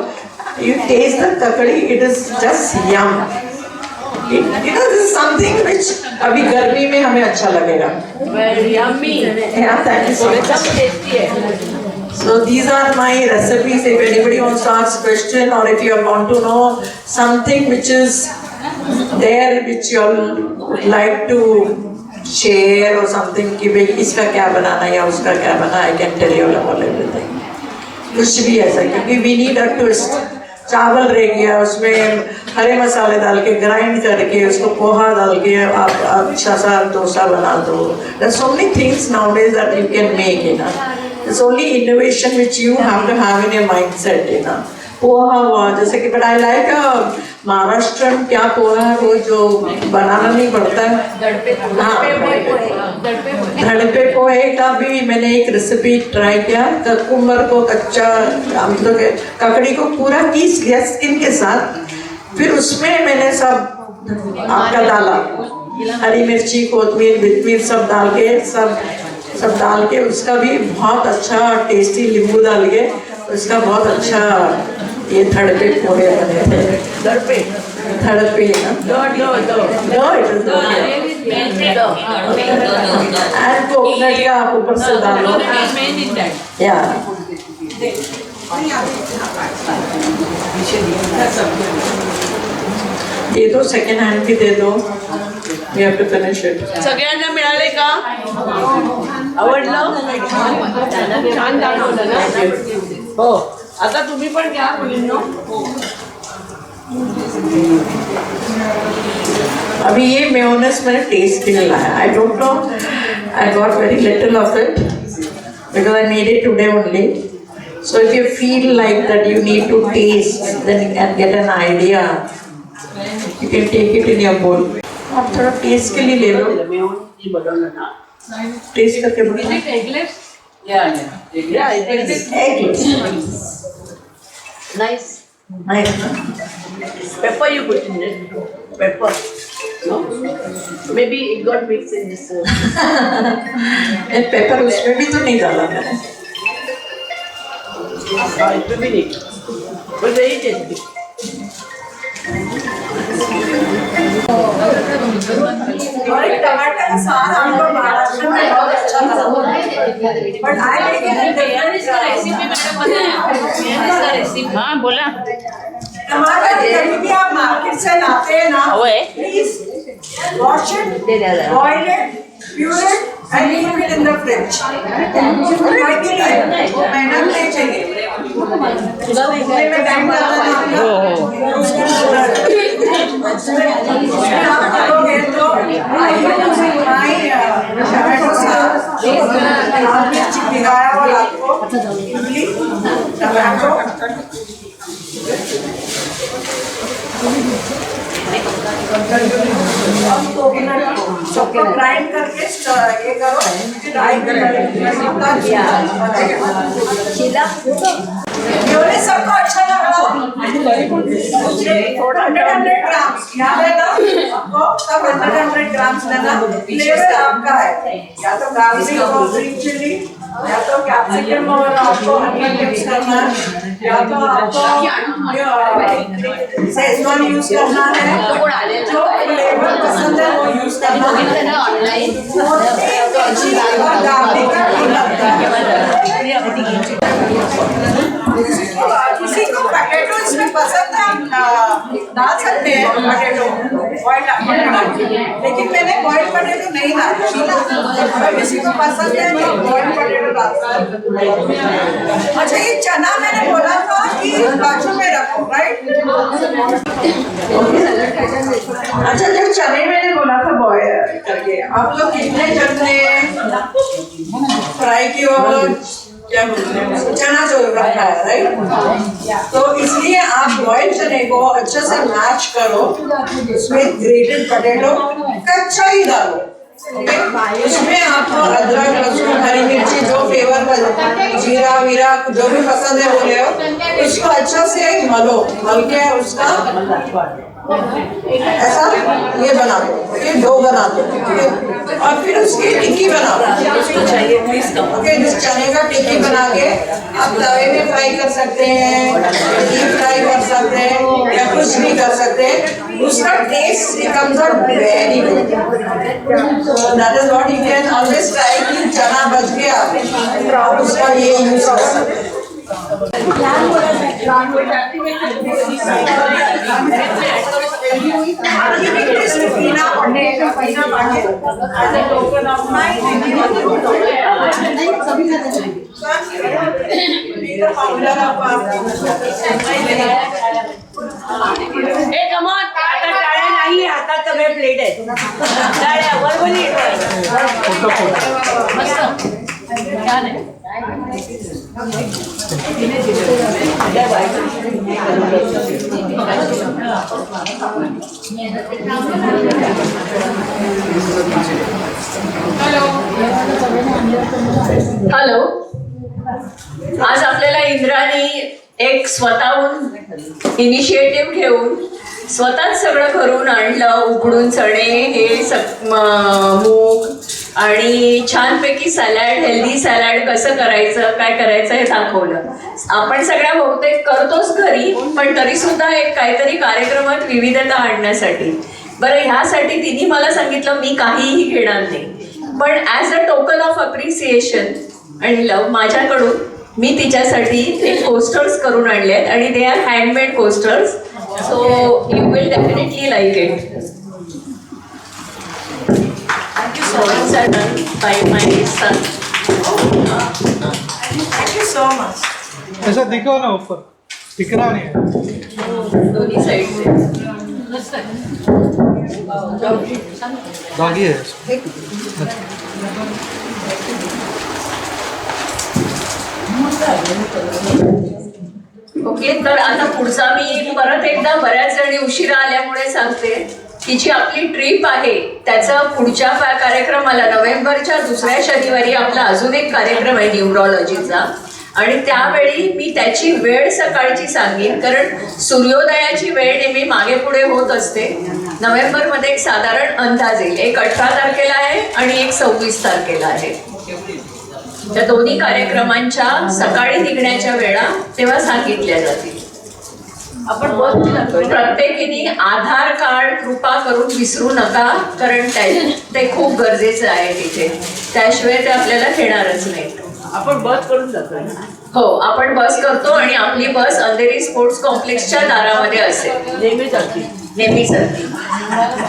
[SPEAKER 3] you taste the kakdi, it is just yum. It is something which अभी गर्मी में हमें अच्छा लगेगा।
[SPEAKER 4] Very yummy.
[SPEAKER 3] Yeah, thank you so much.
[SPEAKER 4] सब टेस्टी है।
[SPEAKER 3] So these are my recipes. If anybody wants to ask question, or if you want to know something which is there which you all would like to share or something, कि भाई इसका क्या banana या उसका क्या banana, I can tell you about everything. कुछ भी ऐसा, क्योंकि we need a twist. चावल रह गया, उसमें हरे मसाले डाल के ग्राइंड करके उसको पोहा डाल के आप अच्छा सा डोसा बना दो। There's so many things nowadays that you can make, you know. It's only innovation which you have to have in your mindset, you know. Poha हुआ जैसे कि, but I like महाराष्ट्रन क्या पोहा है वो जो बनाना नहीं पड़ता है, धड़पे पोहे का भी मैंने एक रेसिपी ट्राई किया। ककुम्बर को कच्चा, मतलब ककड़ी को पूरा पीस लिया स्किन के साथ, फिर उसमें मैंने सब आपका डाला, हरी मिर्ची, कोतमीर, बितमीर सब डाल के सब डाल के उसका भी बहुत अच्छा टेस्टी नींबू डाल के उसका बहुत अच्छा ये थड़पे पोहे बने थे। थड़पे एंड कोकोनट का आप ऊपर से डालो, या दे दो, सेकेंड हैंड भी दे दो। We have to finish it.
[SPEAKER 2] सगळ्यांना मिळाले का? आवडलं? छान दाखवलं ना? हो, आता तुम्ही पण घ्या मुलींनो।
[SPEAKER 3] अभी ये मेयोनेज़ मैंने टेस्ट के लिए लाया। I don't know, I got very little of it because I made it today only. So if you feel like that you need to taste, then you can get an idea. You can take it in your bowl. आप थोड़ा taste के लिए ले low, taste करके बताओ। Eggless.
[SPEAKER 4] Nice.
[SPEAKER 3] Nice.
[SPEAKER 4] Pepper you put in it. Pepper. No? Maybe it got mixed in this.
[SPEAKER 3] Paper उसमें भी तो नहीं डाला मैंने।
[SPEAKER 4] It will be neat. But very tasty.
[SPEAKER 2] और एक टमाटर का साग हमको महाराष्ट्र में बहुत अच्छा था, बट आई
[SPEAKER 5] हाँ बोला।
[SPEAKER 2] टमाटर कभी भी आप मार्केट से लाते हैं ना, please wash it, boil it, pure it end leave it in the fridge. वो मेहनत नहीं चाहिए, उसमें में टाइम लगाना आप करोगे तो टमाटो का मिर्ची भिगाया हुआ आपको टमाटो, सबको ग्राइंड करके ये करो, ग्राइंड ये सबको अच्छा लगा। 100 ग्राम्स याद है ना आपको? सब 100 ग्राम्स लेना। फ्लेवर आपका है, या तो गार्लिक और ग्रीन चिली, या तो कैप्सिकम और आपको अनियन यूज करना है, या तो आपको शेजवान यूज करना है, जो फ्लेवर पसंद है वो यूज करना है। गार्लिक का भी लगता है। किसी को पोटैटो इसमें पसंद है, हम डाल सकते हैं पोटैटो, बॉइल्ड पोटैटो, लेकिन मैंने बॉइल्ड पोटैटो नहीं डाला। अगर किसी को पसंद है तो बॉइल्ड पोटैटो डालता है। अच्छा, ये चना मैंने बोला था कि बाजू में रखो, राइट?
[SPEAKER 3] अच्छा, जो चने मैंने बोला था बॉयल करके, आप लोग कितने चने फ्राई किए और क्या बोलते हैं, चना जो रखा है, राइट? तो इसलिए आप बॉयल चने को अच्छे से मैच करो, उसमें ग्रेटेड पोटैटो कच्चा ही डालो, ओके? उसमें आपको अदरक, लहसुन, हरी मिर्ची, जो फ्लेवर का जीरा वीरा जो भी पसंद है वो ले आओ, उसको अच्छा से मलो, मल के उसका ऐसा ये बना दो, ये डो बना दो, ठीक है? और फिर उसकी टिक्की बनाओ, ओके? इस चने का टिक्की बना के आप तवे में फ्राई कर सकते हैं, डीप फ्राई कर सकते हैं, या कुछ भी कर सकते हैं। उसका taste comes out very good. That is what you can always try कि चना बच गया और उसका ये यूज कर सकते हैं।
[SPEAKER 4] टाळ्या नाही, हातात सगळे प्लेट आहेत. टाळ्या वरवली. मस्त छान आहे.
[SPEAKER 1] हॅलो, आज आपल्याला इंद्रानी एक स्वतःहून इनिशिएटिव्ह घेऊन स्वतःच सगळं करून आणलं. उकडून चणे, हे मूग आणि छानपैकी सॅलड, हेल्दी सॅलड कसं करायचं, काय करायचं हे दाखवलं. आपण सगळ्या बहुतेक करतोच घरी, पण तरी सुद्धा एक काहीतरी कार्यक्रमात विविधता आणण्यासाठी. बरं, ह्यासाठी तिने मला सांगितलं मी काहीही घेणार नाही, पण as a token of appreciation आणि लव माझ्याकडून मी तिच्यासाठी एक कोस्टर्स करून आणले आहेत आणि they are handmade coasters. So you will definitely like it. Drawings are done by my son.
[SPEAKER 2] Thank you so much.
[SPEAKER 6] ऐसा दिखाओ ना ऊपर, दिख रहा नहीं है।
[SPEAKER 1] दोन्ही साइड से.
[SPEAKER 6] डॉगी है।
[SPEAKER 1] ओके, तर आता पुढचा मी परत एकदा बऱ्याच जणी उशिरा आल्यामुळे सांगते की जी आपली ट्रिप आहे त्याचा पुढच्या कार्यक्रमाला नोव्हेंबरच्या 2ऱ्या शनिवारी आपला अजून एक कार्यक्रम आहे न्यूरोलॉजीचा, आणि त्यावेळी मी त्याची वेळ सकाळची सांगेन, कारण सूर्योदयाची वेळ नेहमी मागे पुढे होत असते. नोव्हेंबरमध्ये एक साधारण अंदाज येईल. एक 18 तारखेला आहे आणि एक 26 तारखेला आहे. त्या दोन्ही कार्यक्रमांच्या सकाळी निघण्याच्या वेळा तेव्हा सांगितल्या जातील.
[SPEAKER 4] आपण बस
[SPEAKER 1] प्रत्येकीने आधार कार्ड कृपा करून विसरू नका, कारण ते खूप गरजेचं आहे तिथे. त्याशिवाय ते आपल्याला घेणारच नाही.
[SPEAKER 4] आपण बस करून जातोय.
[SPEAKER 1] हो, आपण बस करतो आणि आपली बस अंधेरी स्पोर्ट्स कॉम्प्लेक्सच्या दारामध्ये असेल
[SPEAKER 4] नेहमी जाते.
[SPEAKER 1] नेहमी जाते.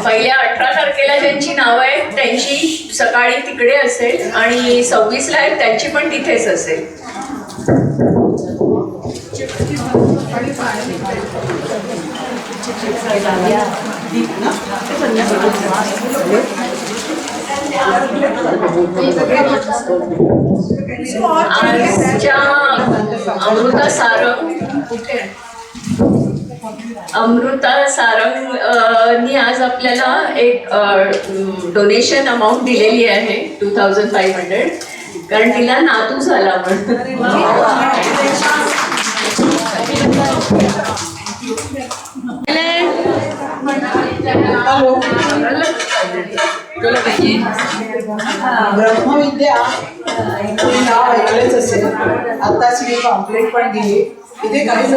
[SPEAKER 1] पहिल्या 18 तारखेला ज्यांची नावं आहेत त्यांची सकाळी तिकडे असेल आणि 26ला आहेत त्यांची पण तिथेच असेल. आमच्या अमृता सारंगनी आज आपल्याला एक डोनेशन अमाऊंट दिलेली आहे 2500, कारण तिला नातू झाला म्हणून.
[SPEAKER 2] हॅलो. ब्रह्मविद्या तुम्ही नाव ऐकलेच असेल. आताच मी पॉम्पलेट पण दिली. इथे काही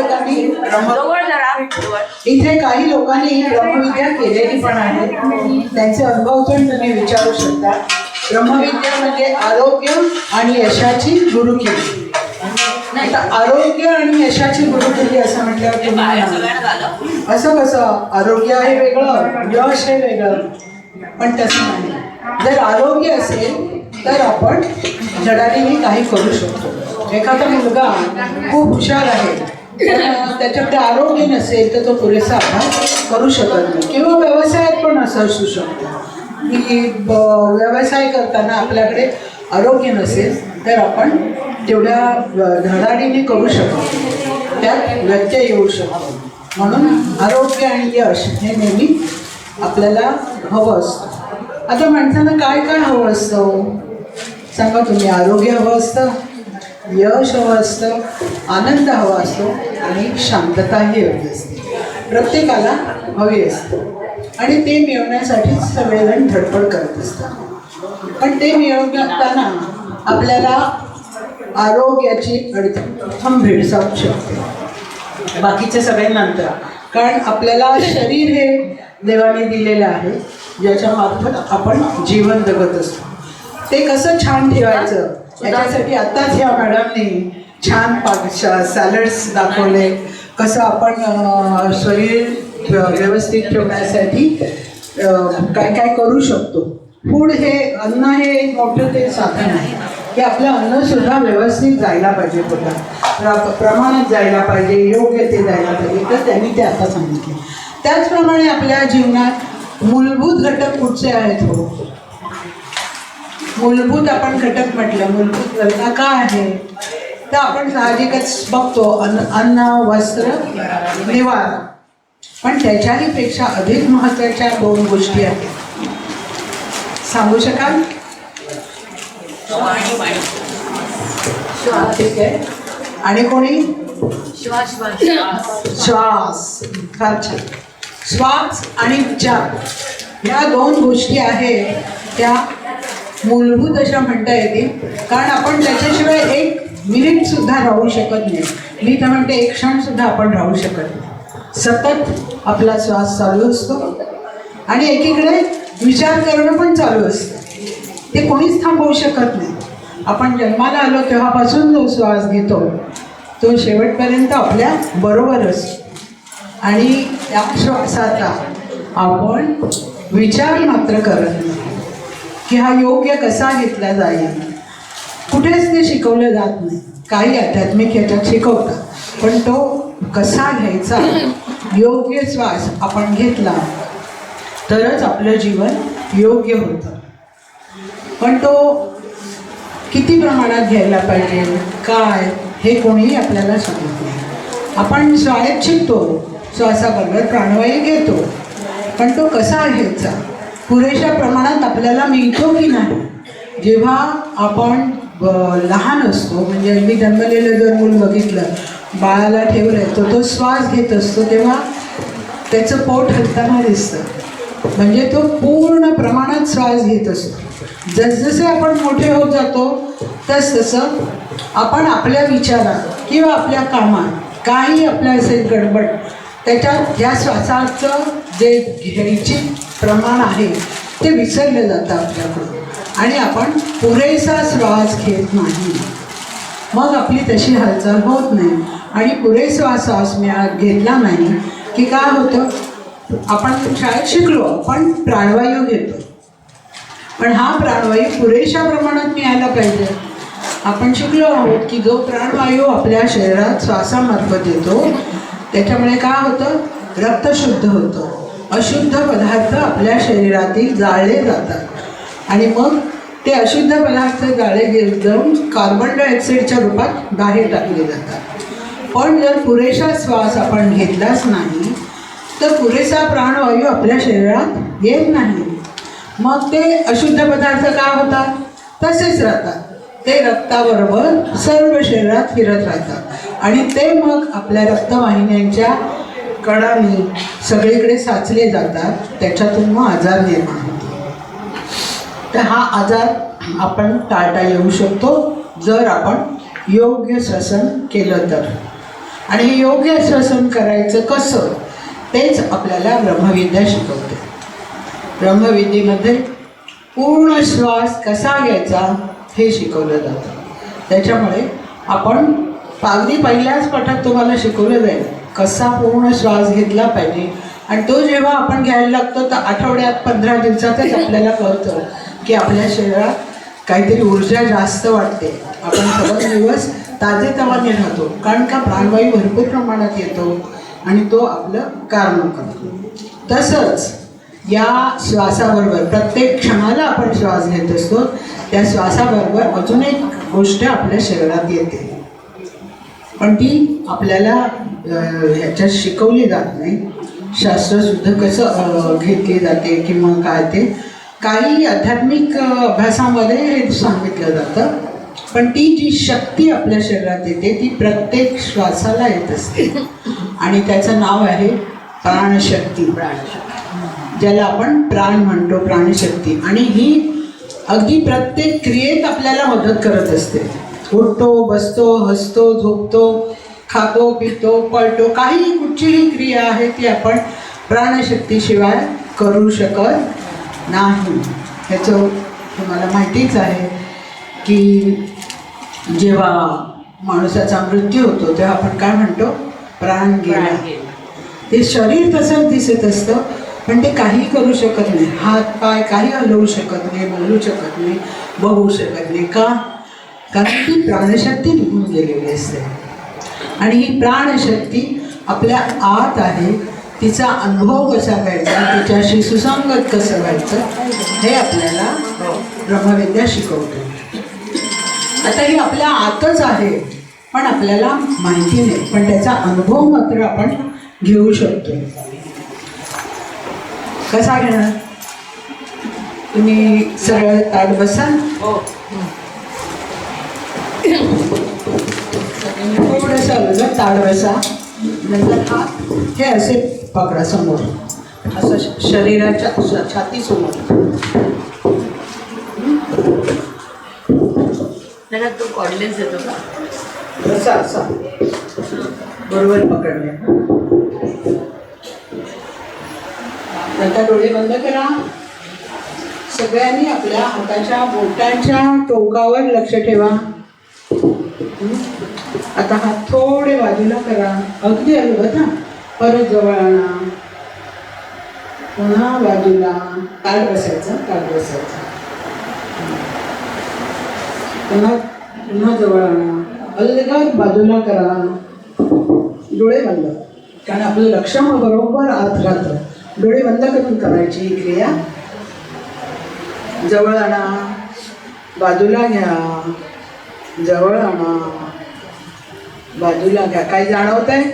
[SPEAKER 2] लोकांनी ब्रह्मविद्या केलेली पण आहे. त्यांचे अनुभव पण तुम्ही विचारू शकता. ब्रह्मविद्या म्हणजे आरोग्य आणि यशाची गुरुकिल्ली. आता आरोग्य आणि यशाची गुरुकिल्ली असं म्हटल्यावर तुम्ही म्हणाल, असं कसं? आरोग्य आहे वेगळं, यश आहे वेगळं. पण तसं नाही. जर आरोग्य असेल तर आपण धडाडीने काही करू शकतो. एखादा मुलगा खूप हुशार आहे पण त्याच्याकडे आरोग्य नसेल तर तो पुरेसा अभ्यास करू शकत नाही. किंवा व्यवसायात पण असं असू शकतं की व्यवसाय करताना आपल्याकडे आरोग्य नसेल तर आपण तेवढ्या धडाडीने करू शकतो, त्यात व्यत्यय येऊ शकतो. म्हणून आरोग्य आणि यश हे नेहमी आपल्याला हवं असतं. आता माणसांना काय काय हवं असतं सांगा तुम्ही? आरोग्य हवं असतं, यश हवं असतं, आनंद हवा असतो आणि शांतताही हवी असते. प्रत्येकाला हवी असते आणि ते मिळवण्यासाठीच सगळेजण धडपड करत असतात. पण ते मिळवताना आपल्याला आरोग्याची अडचण भेडसावू शकते, बाकीचे सगळे नंतर. कारण आपल्याला शरीर हे देवाने दिलेलं आहे, ज्याच्या मार्फत आपण जीवन जगत असतो. ते कसं छान ठेवायचं याच्यासाठी आत्ताच ह्या मॅडमनी छान सॅलड्स दाखवले. कसं आपण शरीर व्यवस्थित ठेवण्यासाठी काय काय करू शकतो. फूड हे अन्न हे एक मोठं ते साधन आहे की आपलं अन्नसुद्धा व्यवस्थित जायला पाहिजे, प्रमाणात जायला पाहिजे, योग्य ते जायला पाहिजे. तर त्यांनी ते आता सांगितले. त्याचप्रमाणे आपल्या जीवनात मूलभूत घटक कुठचे आहेत? हो, मूलभूत आपण घटक म्हटलं, मूलभूत गरजा काय आहे तर आपण साहजिकच बघतो अन्न, वस्त्र, निवारा. पण त्याच्याही पेक्षा अधिक महत्त्वाच्या 2 गोष्टी आहेत. सांगू शकाल? ठीक आहे. आणि कोणी? श्वास. फार छान. श्वास आणि विचार ह्या 2 गोष्टी आहेत त्या मूलभूत अशा म्हणता येतील. कारण आपण त्याच्याशिवाय 1 मिनिटसुद्धा राहू शकत नाही. मी तर म्हणते 1 क्षणसुद्धा आपण राहू शकत नाही. सतत आपला श्वास चालू असतो आणि एकीकडे विचार करणं पण चालू असतं. ते कोणीच थांबवू शकत नाही. आपण जन्माला आलो तेव्हापासून जो श्वास घेतो तो शेवटपर्यंत आपल्या बरोबर असतो. आणि त्या श्वासाचा आपण विचार मात्र करत नाही की हा योग्य कसा घेतला जाईल. कुठेच ते शिकवलं जात नाही. काही आध्यात्मिक ह्याच्यात शिकवतात, पण तो कसा घ्यायचा, योग्य श्वास आपण घेतला तरच आपलं जीवन योग्य होतं. पण तो किती प्रमाणात घ्यायला पाहिजे काय हे कोणीही आपल्याला सांगत नाही. आपण शाळेत शिकतो, श्वासाबरोबर प्राणवायू घेतो, पण तो कसा घ्यायचा, पुरेशा प्रमाणात आपल्याला मिळतो की नाही. जेव्हा आपण लहान असतो, म्हणजे मी जन्मलेलं जर मूल बघितलं, बाळाला ठेवलं तर तो श्वास घेत असतो तेव्हा त्याचं पोट हलताना दिसतं. म्हणजे तो पूर्ण प्रमाणात श्वास घेत असतो. जसजसे आपण मोठे होत जातो तसतसं आपण आपल्या विचारात किंवा आपल्या कामात काही आपल्या असेल गडबड, त्याच्यात या श्वासाचं जे घ्यायचे प्रमाण आहे ते विसरलं जातं आपल्याकडून आणि आपण पुरेसा श्वास घेत नाही. मग आपली तशी हालचाल होत नाही आणि पुरेसा श्वास घेतला नाही की काय होतं, आपण शाळेत शिकलो, आपण प्राणवायू घेतो, पण हा प्राणवायू पुरेशा प्रमाणात मिळायला पाहिजे. आपण शिकलो आहोत की जो प्राणवायू आपल्या शरीरात श्वासामार्फत येतो त्याच्यामुळे काय होतं, रक्त शुद्ध होतं, अशुद्ध पदार्थ आपल्या शरीरातील जाळले जातात आणि मग
[SPEAKER 7] ते अशुद्ध पदार्थ जाळे जाऊन कार्बन डायऑक्साईडच्या रूपात बाहेर टाकले जातात. पण जर पुरेसा श्वास आपण घेतलाच नाही तर पुरेसा प्राणवायू आपल्या शरीरात येत नाही. मग ते अशुद्ध पदार्थ का होतात? तसेच राहतात. ते रक्ताबरोबर सर्व शरीरात फिरत राहतात आणि ते मग आपल्या रक्तवाहिन्यांच्या कणांनी सगळीकडे साचले जातात. त्याच्यातून मग आजार निर्माण होतो. तर हा आजार आपण टाळता येऊ शकतो जर आपण योग्य श्वसन केलं तर. आणि हे योग्य श्वसन करायचं कसं तेच आपल्याला ब्रह्मविद्या शिकवते. ब्रह्मविद्येमध्ये पूर्ण श्वास कसा घ्यायचा हे शिकवलं जातं. त्याच्यामुळे आपण पहिल्याच पाठात तुम्हाला शिकवलं जाईल कसा पूर्ण श्वास घेतला पाहिजे. आणि तो जेव्हा आपण घ्यायला लागतो तर आठवड्यात 15 दिवसातच आपल्याला कळतं की आपल्या शरीरात काहीतरी ऊर्जा जास्त वाटते. आपण सगळे दिवस ताजेतवाने राहतो कारण का प्राणवायू भरपूर प्रमाणात येतो आणि तो आपलं कारण करतो. तसंच या श्वासाबरोबर प्रत्येक क्षणाला आपण श्वास घेत असतो. त्या श्वासाबरोबर अजून एक गोष्ट आपल्या शरीरात येते पण ती आपल्याला ह्याच्यात शिकवली जात नाही. शास्त्रशुद्ध कसं घेतली जाते किंवा काय ते काही आध्यात्मिक अभ्यासामध्ये हे सांगितलं जातं. पण ती जी शक्ती आपल्या शरीरात येते ती प्रत्येक श्वासाला येत असते आणि त्याचं नाव आहे प्राणशक्ती. ज्याला आपण प्राण म्हणतो, प्राणशक्ती. आणि ही अगदी प्रत्येक क्रियेत आपल्याला मदत करत असते. उठतो, बसतो, हसतो, झोपतो, खातो, पितो, पळतो, काही कुठचीही क्रिया आहे ती आपण प्राणशक्तीशिवाय करू शकत नाही. ह्याचं तुम्हाला माहितीच आहे की जेव्हा माणसाचा मृत्यू होतो तेव्हा आपण काय म्हणतो? प्राण गेला. ते शरीर तसंच दिसत असतं पण ते काही करू शकत नाही. हात पाय काही हलवू शकत नाही, बोलू शकत नाही, बघू शकत नाही. का? कारण ती प्राणशक्ती निघून गेलेली असते. आणि ही प्राणशक्ती आपल्या आत आहे. तिचा अनुभव कसा घ्यायचा, तिच्याशी सुसंगत कसं व्हायचं हे आपल्याला ब्रह्मविद्या शिकवते. आता ही आपल्या आतच आहे पण आपल्याला माहिती नाही. पण त्याचा अनुभव मात्र आपण घेऊ शकतो. कसा घेणार? तुम्ही सरळ ताट बसा. थोडंसं अलगद ताट बसा. नंतर हात हे असे पकडा समोर, असं शरीराच्या छातीसमोर.
[SPEAKER 4] त्याला तो कॉर्डिनेट्स देतो का?
[SPEAKER 7] बसा असा बरोबर पकडले. नंतर डोळे बंद करा. सगळ्यांनी आपल्या हाताच्या बोटांच्या टोकावर लक्ष ठेवा. आता हात थोडे बाजूला करा, अगदी अलगद. परत जवळ आणा, पुन्हा बाजूला. ताट बसायचं, ताट बसायचं. पुन्हा जवळ आणा, अलगद बाजूला करा. डोळे बंद, कारण आपलं लक्ष मग बरोबर आत राहतं. डोळे बंद करून करायची ही क्रिया. जवळ आणा, बाजूला घ्या, जवळ आणा, बाजूला घ्या. काय जाणवत आहे?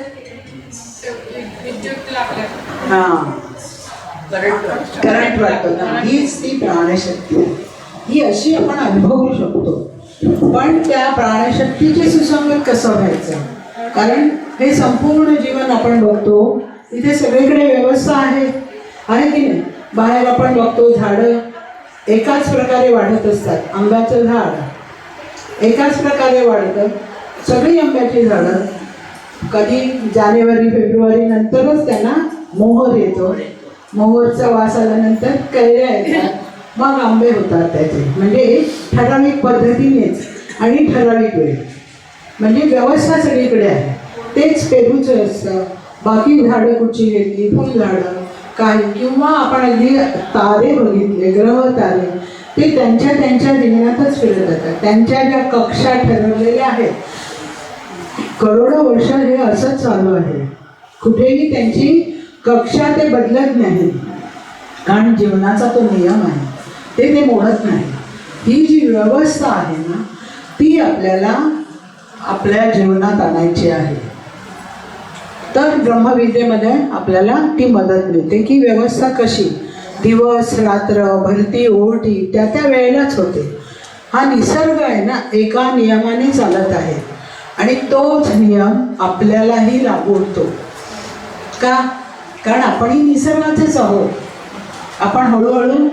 [SPEAKER 7] हां, करंट वाटतो ना. हीच ती प्राणशक्ती. ही अशी आपण अनुभवू शकतो. पण त्या प्राणशक्तीचे सुसंगत कसं व्हायचं? कारण हे संपूर्ण जीवन आपण बघतो इथे सगळीकडे व्यवस्था आहे की नाही? बाहेर आपण बघतो झाडं एकाच प्रकारे वाढत असतात. आंब्याचं झाड एकाच प्रकारे वाढतं. सगळी आंब्याची झाडं कधी जानेवारी फेब्रुवारी नंतरच त्यांना मोहर येतो. मोहरचा वास आल्यानंतर कैऱ्या येतात, मग आंबे होतात त्याचे. म्हणजे ठराविक पद्धतीनेच आणि ठराविक वेळ. म्हणजे व्यवस्था सगळीकडे आहे. तेच पेरूचं असतं. बाकी झाडं कुठची घेतली, फुलझाडं काही, किंवा आपण अगदी तारे बघितले, ग्रह तारे, ते त्यांच्या त्यांच्या जीवनातच फिरत जातात. त्यांच्या ज्या कक्षा ठरवलेल्या आहेत, करोडो वर्ष हे असंच चालू आहे. कुठेही त्यांची कक्षा ते बदलत नाही. कारण जीवनाचा तो नियम आहे, ते मोडत नाही. ही जी व्यवस्था आहे ना ती आपल्याला आपल्या जीवनात आणायची आहे. तर ब्रह्मविद्येमध्ये आपल्याला ती मदत मिळते की व्यवस्था कशी, दिवस रात्र भरती ओढी त्या त्या वेळेलाच होते. हा निसर्ग आहे ना एका नियमाने चालत आहे आणि तोच नियम आपल्यालाही लागू होतो. का? कारण आपणही निसर्गाचेच आहोत. आपण हळूहळू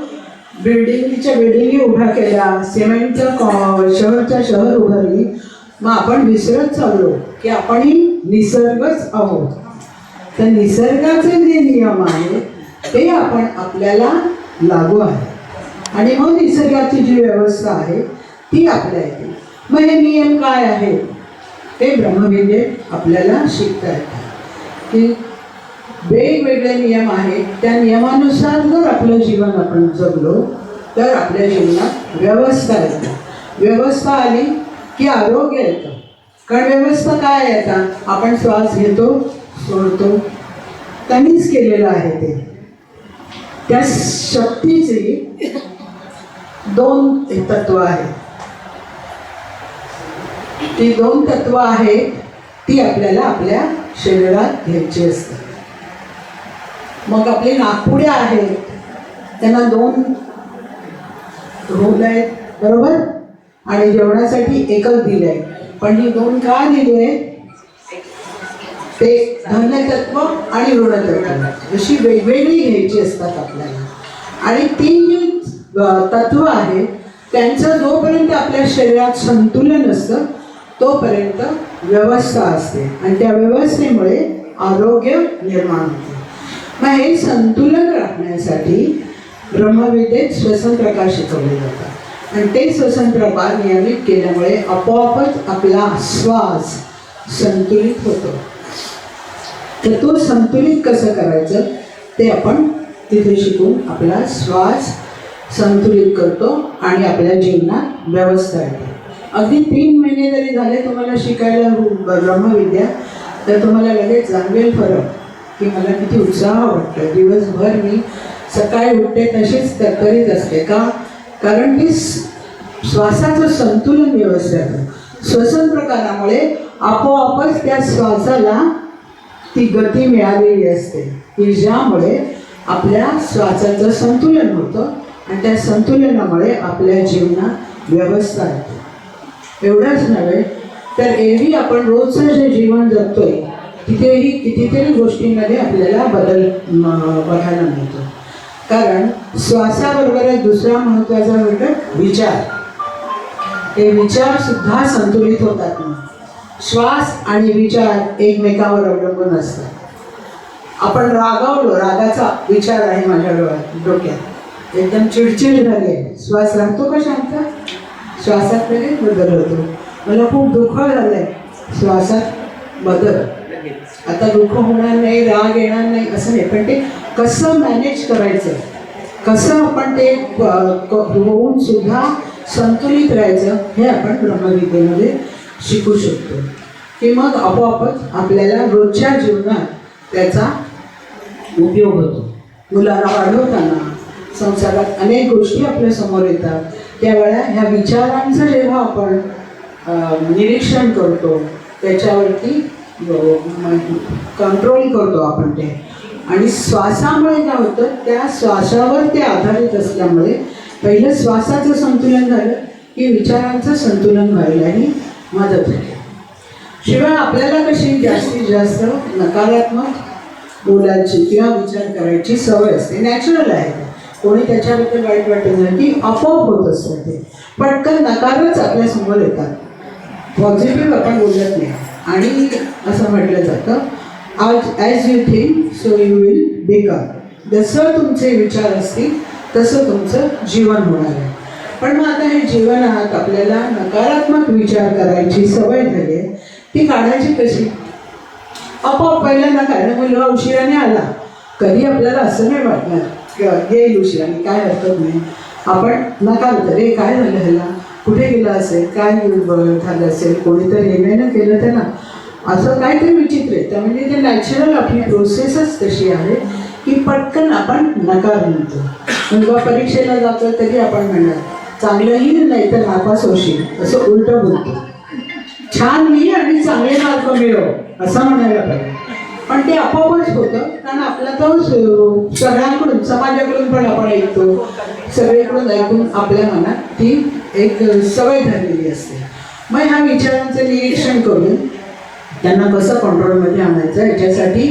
[SPEAKER 7] बिल्डिंगी उभ्या केल्या, सिमेंटचं शहरच्या शहर उभारली, मग आपण विसरत चाललो की आपणही निसर्गच आहोत. तर निसर्गाचे जे नियम आहेत ते आपण आपल्याला लागू आहे आणि मग निसर्गाची जी व्यवस्था आहे ती आपल्या येते. मग हे नियम काय आहेत ते ब्रह्मविद्येत आपल्याला शिकता येतात की वेगवेगळे नियम आहेत. त्या नियमानुसार जर आपलं जीवन आपण जगलो तर आपल्या जीवनात व्यवस्था येते. व्यवस्था आली की आरोग्य येतं. कारण व्यवस्था काय येतात, आपण श्वास घेतो सोडतो, त्यांनीच केलेलं आहे ते. त्या शक्तीची दोन तत्व आहेत. ती दोन तत्व आहेत ती आपल्याला आपल्या शरीरात घ्यायची असतात. मग आपली नाकपुड्या आहेत, त्यांना दोन रोल आहेत बरोबर, आणि जेवणासाठी एकच दिलंय. पण ही दोन का दिली आहे, ते धन्यतत्व आणि ऋणतत्व अशी वेगवेगळी घ्यायची असतात आपल्याला. आणि ती जी तत्व आहेत त्यांचं जोपर्यंत आपल्या शरीरात संतुलन असतं तोपर्यंत व्यवस्था असते आणि त्या व्यवस्थेमुळे आरोग्य निर्माण होते. मग हे संतुलन राखण्यासाठी ब्रह्मविद्येत श्वसन प्रकार शिकवले जातात आणि ते श्वसन प्रकार नियमित केल्यामुळे आपोआपच आपला श्वास संतुलित होतो. तर तो संतुलित कसं करायचं ते आपण तिथे शिकून आपला श्वास संतुलित करतो आणि आपल्या जीवनात व्यवस्था येते. अगदी 3 महिने जरी झाले तुम्हाला शिकायला ब्रह्मविद्या तर तुम्हाला लगेच जाणवेल फरक की मला किती उत्साह वाटतो. दिवसभर मी सकाळी उठते तशीच तरतरीत असते. का? कारण ती श्वासाचं संतुलन व्यवस्थित श्वसन प्रकारामुळे आपोआपच त्या श्वासाला ती गती मिळालेली असते की ज्यामुळे आपल्या श्वासाचं संतुलन होतं आणि त्या संतुलनामुळे आपल्या जीवनात व्यवस्था येते. एवढंच नव्हे तर एरवी आपण रोजचं जे जीवन जगतोय तिथेही कितीतरी गोष्टींमध्ये आपल्याला बदल बघायला मिळतो. कारण श्वासाबरोबरच दुसरा महत्त्वाचा घटक विचार. हे विचार सुद्धा संतुलित होतात. श्वास आणि विचार एकमेकावर अवलंबून असतात. आपण रागावलो, रागाचा विचार आहे माझ्या डोक्यात, एकदम चिडचिड झाली आहे, श्वास राहतो का शांत? श्वासात लगेच बदल होतो. मला खूप दुःख झालं आहे, श्वासात बदल. आता दुःख होणार नाही, राग येणार नाही असं नाही, पण ते कसं मॅनेज करायचं, कसं आपण ते होऊन सुद्धा संतुलित राहायचं हे आपण ब्रह्मविद्येमध्ये शिकू शकतो. की मग आपोआपच आपल्याला रोजच्या जीवनात त्याचा उपयोग होतो. मुलाला वाढवताना संसारात अनेक गोष्टी आपल्या समोर येतात, त्यावेळेला ह्या विचारांचं जेव्हा आपण निरीक्षण करतो त्याच्यावरती कंट्रोल करतो आपण ते. आणि श्वासामुळे काय होतं, त्या श्वासावर ते आधारित असल्यामुळे पहिलं श्वासाचं संतुलन झालं की विचारांचं संतुलन व्हायलाही मदत होते. शिवाय आपल्याला कशी जास्तीत जास्त नकारात्मक बोलायची किंवा विचार करायची सवय असते, नॅचरल आहे. कोणी त्याच्याबद्दल वाईट वाटत नाही की आपोआप होत असतं ते. पटकन नकारच आपल्यासमोर येतात, पॉझिटिव्ह आपण बोलत नाही. आणि असं म्हटलं जातं आज as you think so you will become. जसं तुमचे विचार असतील तसं तुमचं जीवन होणार आहे. पण मग आता हे जीवनात आपल्याला नकारात्मक विचार करायची सवय झाली आहे, ती काढायची कशी? आपोआप पहिल्यांदा काय, मुलगा उशिराने आला, कधी आपल्याला असं नाही वाटणार येईल उशिराने, काय हरकत नाही, आपण नकारतो, रे काय झालं ह्याला, कुठे गेला असेल, काय झालं असेल, कोणीतरी येण्यानं केलं त्यांना, असं काहीतरी विचित्र आहे. त्या म्हणजे ते नॅचरल आपली प्रोसेसच तशी आहे की पटकन आपण नकार म्हणतो. मुलगा परीक्षेला जातो तरी आपण म्हणणार चांगलंही नाही तर नापास होशील असं उलटं बोलतो. छान लिही आणि चांगले मार्क मिळव असं म्हणायला पाहिजे. पण ते आपोआपच होतं कारण आपला तो सगळ्यांकडून समाजाकडून पण आपण ऐकतो, सगळीकडून ऐकून आपल्या मनात ती एक सवय झालेली असते. मग ह्या विचारांचं निरीक्षण करून त्यांना कसं कंट्रोलमध्ये आणायचं याच्यासाठी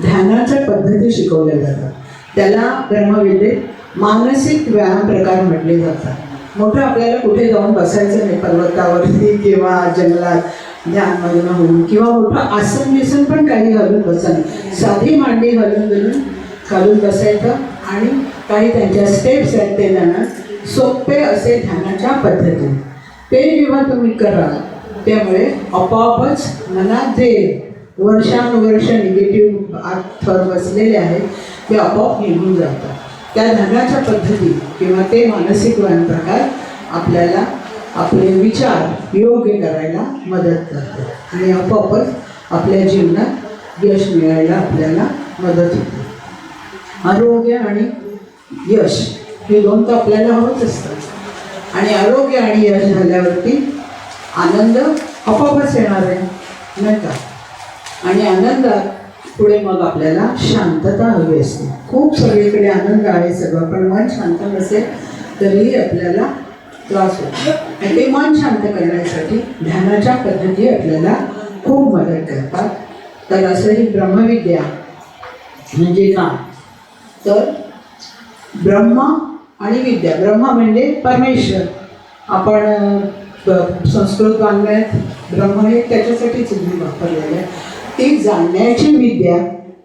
[SPEAKER 7] ध्यानाच्या पद्धती शिकवल्या जातात. त्याला ब्रह्मविद्येत मानसिक व्यायाम प्रकार म्हटले जातात. मोठं आपल्याला कुठे जाऊन बसायचं नाही, पर्वतावरती किंवा जंगलात ध्यानमग्न होऊन किंवा मोठं आसन बिसन पण काही घालून बसा, साधी मांडी घालून बसायचं आणि काही त्यांच्या स्टेप्स आहेत ते त्यांना सोपे असे ध्यानाच्या पद्धती ते जेव्हा तुम्ही कराल त्यामुळे आपोआपच मनात जे वर्षानुवर्ष निगेटिव्ह थर बसलेले आहेत ते आपोआप निघून जातात. त्या ध्यानाच्या पद्धती किंवा ते मानसिक व्यायाम प्रकार आपल्याला आपले विचार योग्य करायला मदत करतात आणि आपोआपच आपल्या जीवनात यश मिळायला आपल्याला मदत होते. आरोग्य आणि यश हे दोन तर आपल्याला हवंच असतात आणि आरोग्य आणि यश झाल्यावरती आनंद आपोआपच येणार आहे नाही का. आणि आनंदात पुढे मग आपल्याला शांतता हवी असते. खूप सगळीकडे आनंद आहे सगळं पण मन शांत नसेल तरीही आपल्याला त्रास होतो. आणि ते मन शांत करण्यासाठी ध्यानाच्या पद्धती आपल्याला खूप मदत करतात. तर असं ही ब्रह्मविद्या म्हणजे काय तर ब्रह्म आणि विद्या. ब्रह्म म्हणजे परमेश्वर. आपण संस्कृत वाङ्मयात ब्रह्म हे त्याच्यासाठीच वापरलेलं आहे. ती जाणण्याची विद्या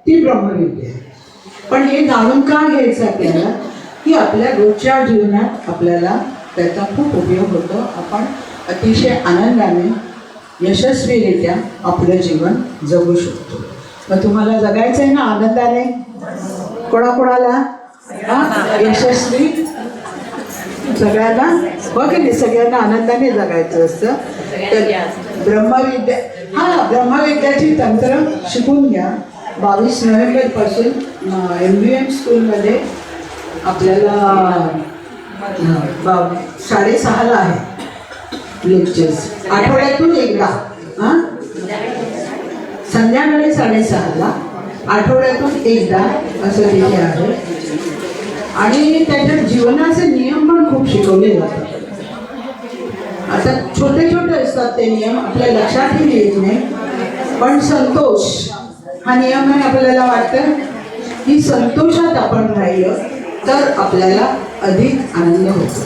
[SPEAKER 7] ती ब्रह्मविद्या आहे. पण हे जाणून का घ्यायचं आपल्याला की आपल्या रोजच्या जीवनात आपल्याला त्याचा खूप उपयोग होतो. आपण अतिशय आनंदाने यशस्वीरित्या आपलं जीवन जगू शकतो. मग तुम्हाला जगायचं आहे ना आनंदाने कोणाकोणाला यशस्वी सगळ्यांना हो की नाही सगळ्यांना आनंदाने जगायचं असतं. तर ब्रह्मविद्या ब्रह्मविद्याची तंत्र शिकून घ्या. 22 नोव्हेंबरपासून MBM स्कूलमध्ये आपल्याला 6:30 आहे लेक्चर्स. आठवड्यातून एकदा संध्याकाळी 6:30 आठवड्यातून एकदा असं तिथे आहे. आणि त्याच्यात जीवनाचे नियम पण खूप शिकवले जातात. आता छोटे छोटे असतात ते नियम आपल्या लक्षातही येत नाही पण संतोष हा नियम आहे. आपल्याला वाटतं की संतोषात आपण राहिलं तर आपल्याला अधिक आनंद होतो.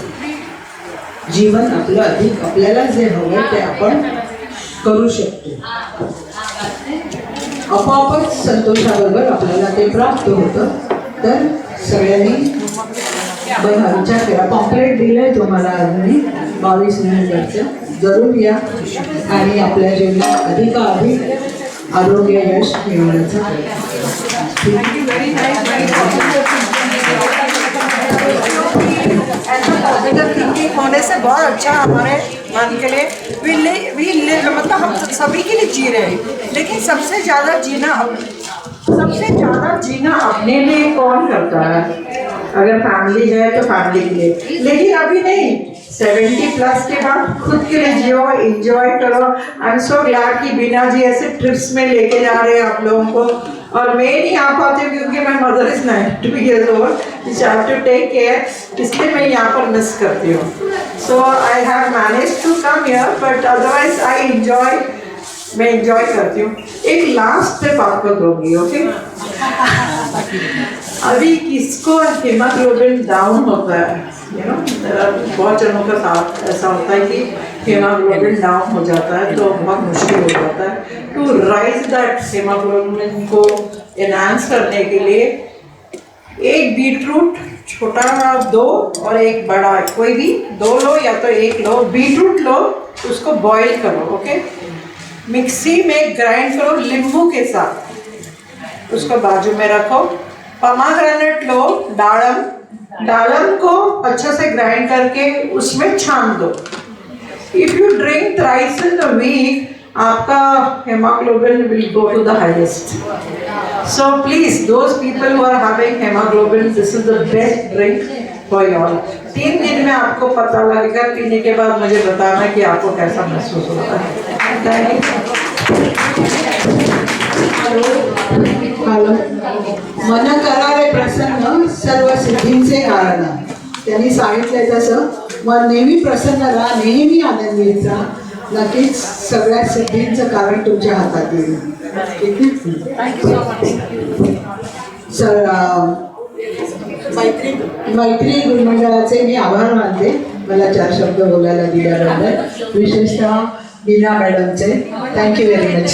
[SPEAKER 7] जीवन आपलं अधिक आपल्याला जे हवं ते आपण करू शकतो. आपोआपच संतोषाबरोबर आपल्याला ते प्राप्त होतं. तर सगळ्यांनी बघा विचार करा. पॉम्पलेट दिलंय तुम्हाला अजूनही 22 नोव्हेंबरचं. जरूर या आणि आपल्या जीवनात अधिक आरोग्य यश मिळवण्याचा
[SPEAKER 2] ऐसा पॉजिटिव थिंकिंग होने से बहुत अच्छा हमारे मन के लिए मतलब हम सभी के लिए जी रहे हैं. लेकिन सबसे ज़्यादा जीना
[SPEAKER 3] अपने लिए कौन करता है. अगर फैमिली है तो फैमिली के लिए, लेकिन अभी नहीं. 70+ के बाद खुद के लिए जियो, एंजॉय करो. आई एम सो ग्लैड कि बीना जी ऐसे ट्रिप्स में लेके जा रहे हैं आप लोगों को. और मैं नहीं आ पाती हूँ क्योंकि my mother is 92 years old, which I have to take care. इसलिए मैं यहाँ पर मिस करती हूँ. So I have managed to come here, but otherwise I enjoy. मैं एंजॉय करती हूँ. एक लास्ट टिप आपको दूंगी. ओके अभी किसको हीमोग्लोबिन डाउन होता है बहुत जनों का साथ ऐसा होता है कि हीमोग्लोबिन डाउन हो जाता है तो बहुत मुश्किल हो जाता है. टू राइज दैट हीमोग्लोबिन को एनहांस करने के लिए एक बीटरूट छोटा 2 और एक बड़ा कोई भी 2 लो या तो 1 लो. बीटरूट लो उसको बॉईल करो. ओके मिक्सी में ग्राइंड करो नींबू के साथ. उसको बाजू में रखो. Pomegranate low. दाड़म को अच्छे से ग्राइंड करके उसमें छान दो. If you drink thrice in the week आपका haemoglobin will go to the highest. So please those people who are having haemoglobin this is the best drink कोई और 3 दिन में आपको पता लगेगा, पीने के बाद मुझे बताना कि आपको कैसा महसूस होता है।
[SPEAKER 7] हॅलो, मन करारे प्रसन्न सर्व सिद्धींचे कारण. त्यांनी सांगितलंय तसं मन नेहमी प्रसन्न राहा, नेहमी आनंदीत राहा. नक्कीच सगळ्या सिद्धींचं कारण तुमच्या हातात येईल. ठीक आहे. मैत्री गुरुमंडळाचे मी आभार मानते, मला 4 शब्द बोलायला दिल्याबद्दल, विशेषतः मीना मॅडमचे. Thank you very much.